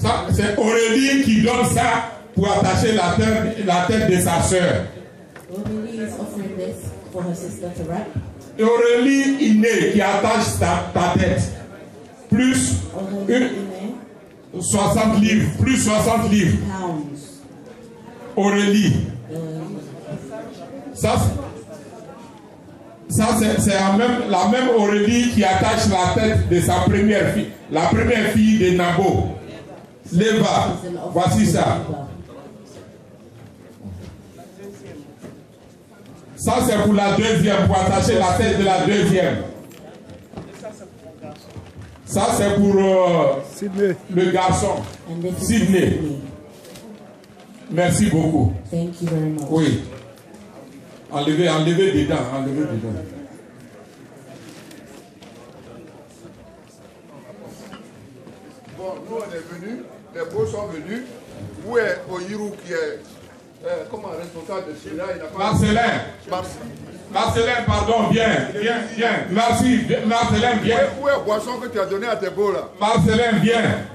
Ça, c'est Aurélie qui donne ça pour attacher la tête de sa sœur. Et Aurélie Iné qui attache ta tête. Plus 60 livres. Plus 60 livres. Aurélie. Ça c'est la même Aurélie qui attache la tête de sa première fille. La première fille de Nabo. Léva. Voici ça. Ça c'est pour la deuxième, pour attacher la tête de la deuxième. Ça c'est pour le garçon. Sydney. Merci beaucoup. Thank you very much. Oui. Enlevez dedans, enlevez dedans. Bon, nous on est venus, les beaux sont venus. Où est Oyirou qui est comme responsable de celui-là? Marcelin, pardon, viens. Merci, Marcelin, viens. Où est boisson que tu as donné à tes beaux là? Marcelin, viens.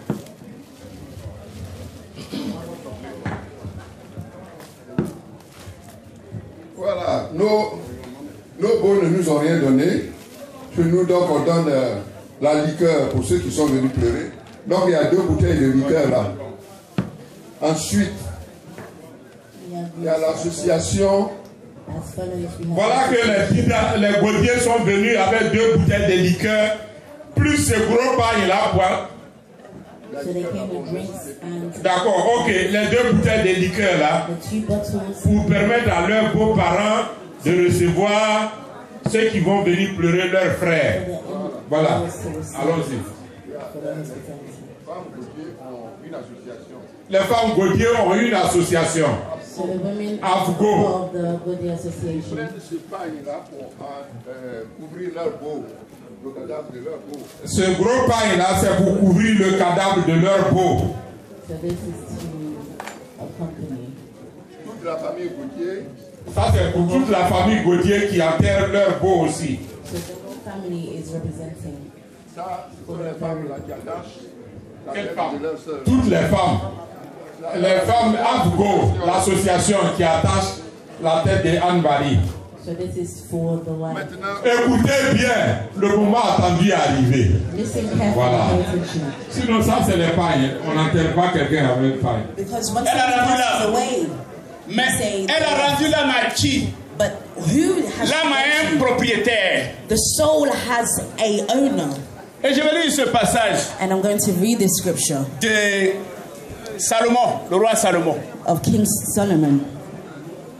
Voilà, nos beaux ne nous ont rien donné. Chez nous, donc, on donne la liqueur pour ceux qui sont venus pleurer. Donc, il y a 2 bouteilles de liqueur là. Ensuite, il y a l'association. Voilà que les Gaudiers sont venus avec 2 bouteilles de liqueur, plus ce gros pain là, quoi. D'accord, ok, les 2 bouteilles de liqueur là, pour permettre à leurs beaux-parents de recevoir ceux qui vont venir pleurer leurs frères. Voilà, allons-y. Les femmes Gaudier ont une association. Afgo. Ce gros pain là, c'est pour couvrir le cadavre de leur peau. Toute la famille Gaudier. Ça c'est pour toute la famille Gaudier qui enterre leur peau aussi. Ça, pour les femmes là qui attachent. Quelles femmes? Toutes les femmes. Les femmes Afgo, l'association qui attache la tête de Anne-Marie. Écoutez bien, le moment attendu est arrivé. Voilà. Sinon, ça, c'est les pailles. On n'enterre pas quelqu'un avec paille. Elle a rendu là. Mais elle a rendu l'âme à qui? L'âme a un propriétaire. The soul has a owner. Et je vais lire ce passage. And I'm going to read this scripture. De Salomon, le roi Salomon. Of King Solomon.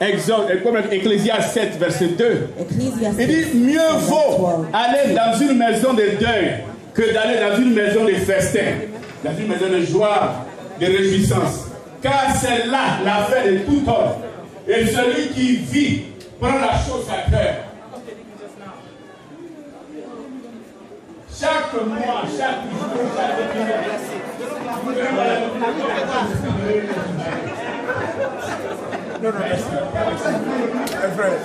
Exode, comme Ecclésiaste 7, verset 2. Il dit, mieux vaut aller dans une maison de deuil que d'aller dans une maison de festin, dans une maison de joie, de réjouissance. Car c'est là l'affaire de tout homme. Et celui qui vit prend la chose à cœur. Chaque mois, chaque jour, chaque Non, frère,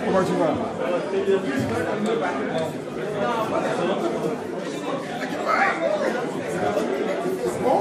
comment tu vas? Bon,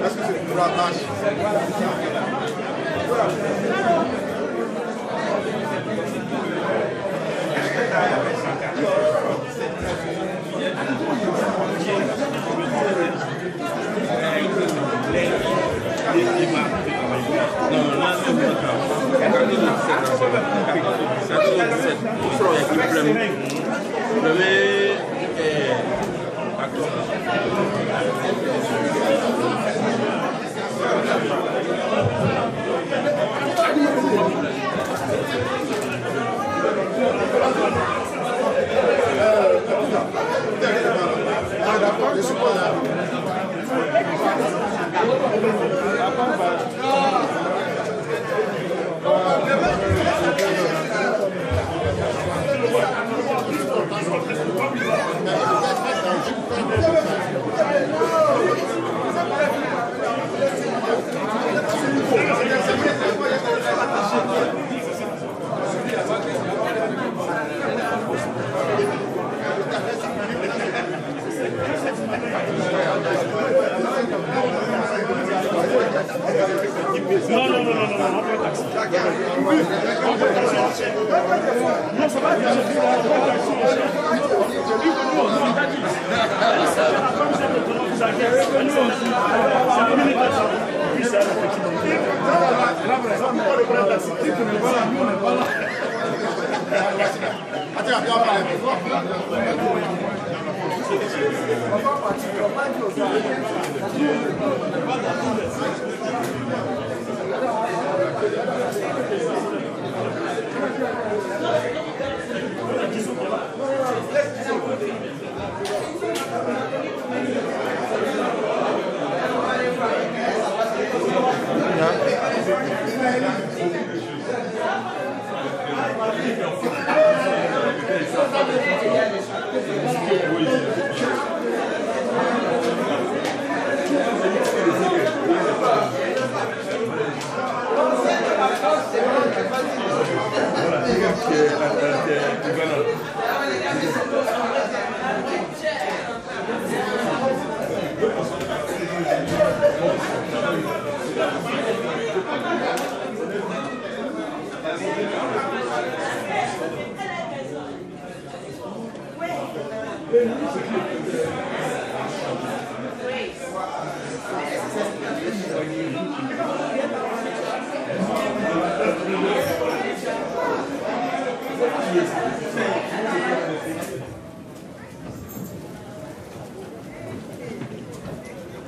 Est-ce que c'est pour la tâche? Non,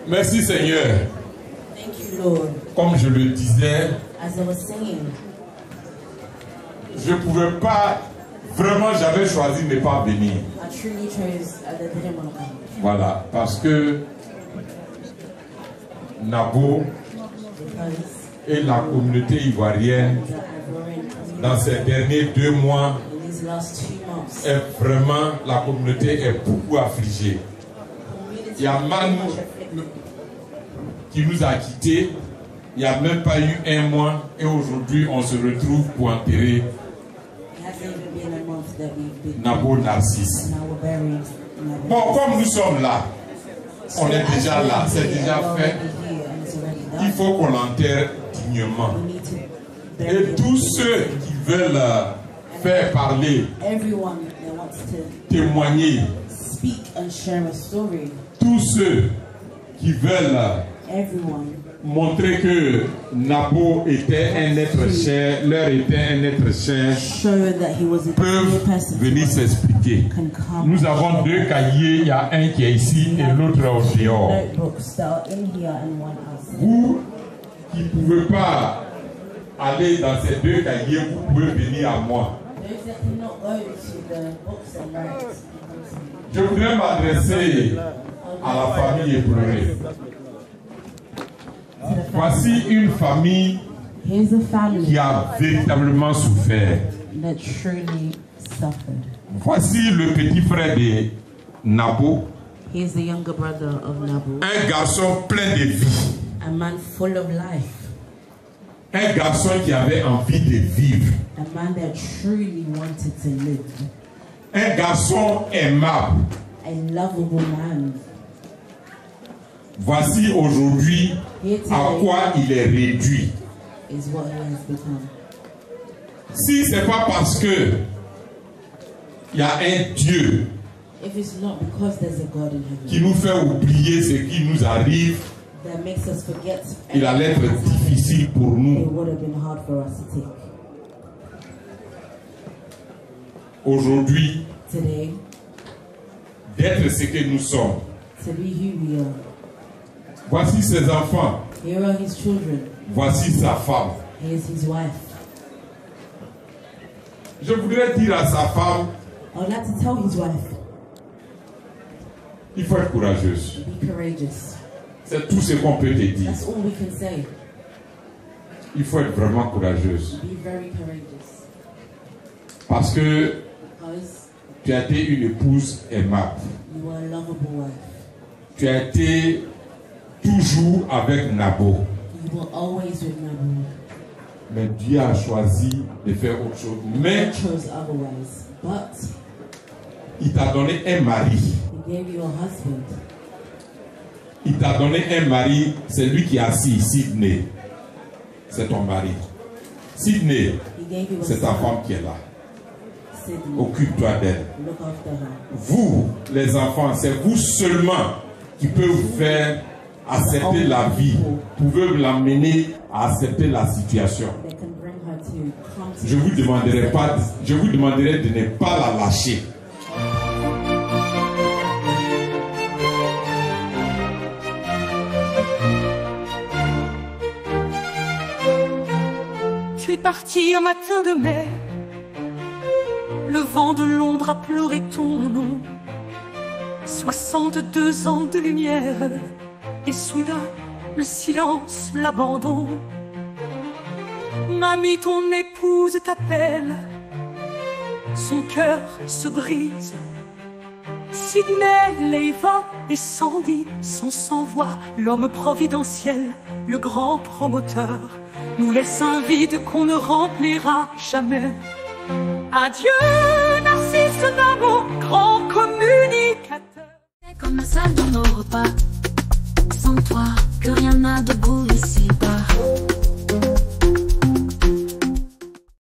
Merci Seigneur. Thank you, Lord. Comme je le disais, as I was saying, je ne pouvais pas, vraiment j'avais choisi de ne pas venir. I truly chose the dream. Voilà, parce que Nabo et la communauté ivoirienne dans ces derniers 2 mois est vraiment, la communauté est beaucoup affligée. Il y a Manu qui nous a quittés, il n'y a même pas eu 1 mois et aujourd'hui on se retrouve pour enterrer Nabo Narcisse. Bon, comme nous sommes là, on est déjà là, c'est déjà fait, il faut qu'on l'enterre dignement. Et tous ceux qui veulent faire parler, témoigner, tous ceux qui veulent montrer que Nabo était un être cher, leur était un être cher, peuvent venir s'expliquer. Nous avons 2 cahiers, il y a un qui est ici et l'autre au dehors. Vous qui ne pouvez pas aller dans ces 2 cahiers, vous pouvez venir à moi. Je voudrais m'adresser à la famille éprouvée. Voici une famille qui a véritablement souffert. Voici le petit frère de Nabo. Un garçon plein de vie. Un garçon qui avait envie de vivre. Un garçon aimable. Voici aujourd'hui à quoi il est réduit. Si ce n'est pas parce que il y a un Dieu qui nous fait oublier ce qui nous arrive, il allait être difficile pour nous. Aujourd'hui, d'être ce que nous sommes. Voici ses enfants. Voici sa femme. Je voudrais dire à sa femme, il faut être courageuse. C'est tout ce qu'on peut te dire. That's all we can say. Il faut être vraiment courageuse. Be very courageous. Parce que tu as été une épouse aimable. You are a lovable wife. Tu as été toujours avec Nabo. You were always with Nabo. Mais Dieu a choisi de faire autre chose. Mais il t'a donné un mari. He gave you a husband. Il t'a donné un mari, c'est lui qui est assis, Sydney. C'est ton mari. Sydney, c'est ta femme qui est là. Occupe-toi d'elle. Vous, les enfants, c'est vous seulement qui pouvez vous faire accepter la vie. Vous pouvez l'amener à accepter la situation. Je vous demanderai de ne pas la lâcher. Tu es parti un matin de mai. Le vent de l'ombre a pleuré ton nom. 62 ans de lumière. Et soudain, le silence, l'abandon. Mamie, ton épouse t'appelle. Son cœur se brise. Sydney, Leiva et Sandy sont sans voix. L'homme providentiel, le grand promoteur, nous laisse un vide qu'on ne remplira jamais. Adieu, Narcisse Nabo, grand communicateur. C'est comme la salle de nos repas. Sans toi, que rien n'a de beau ici-bas.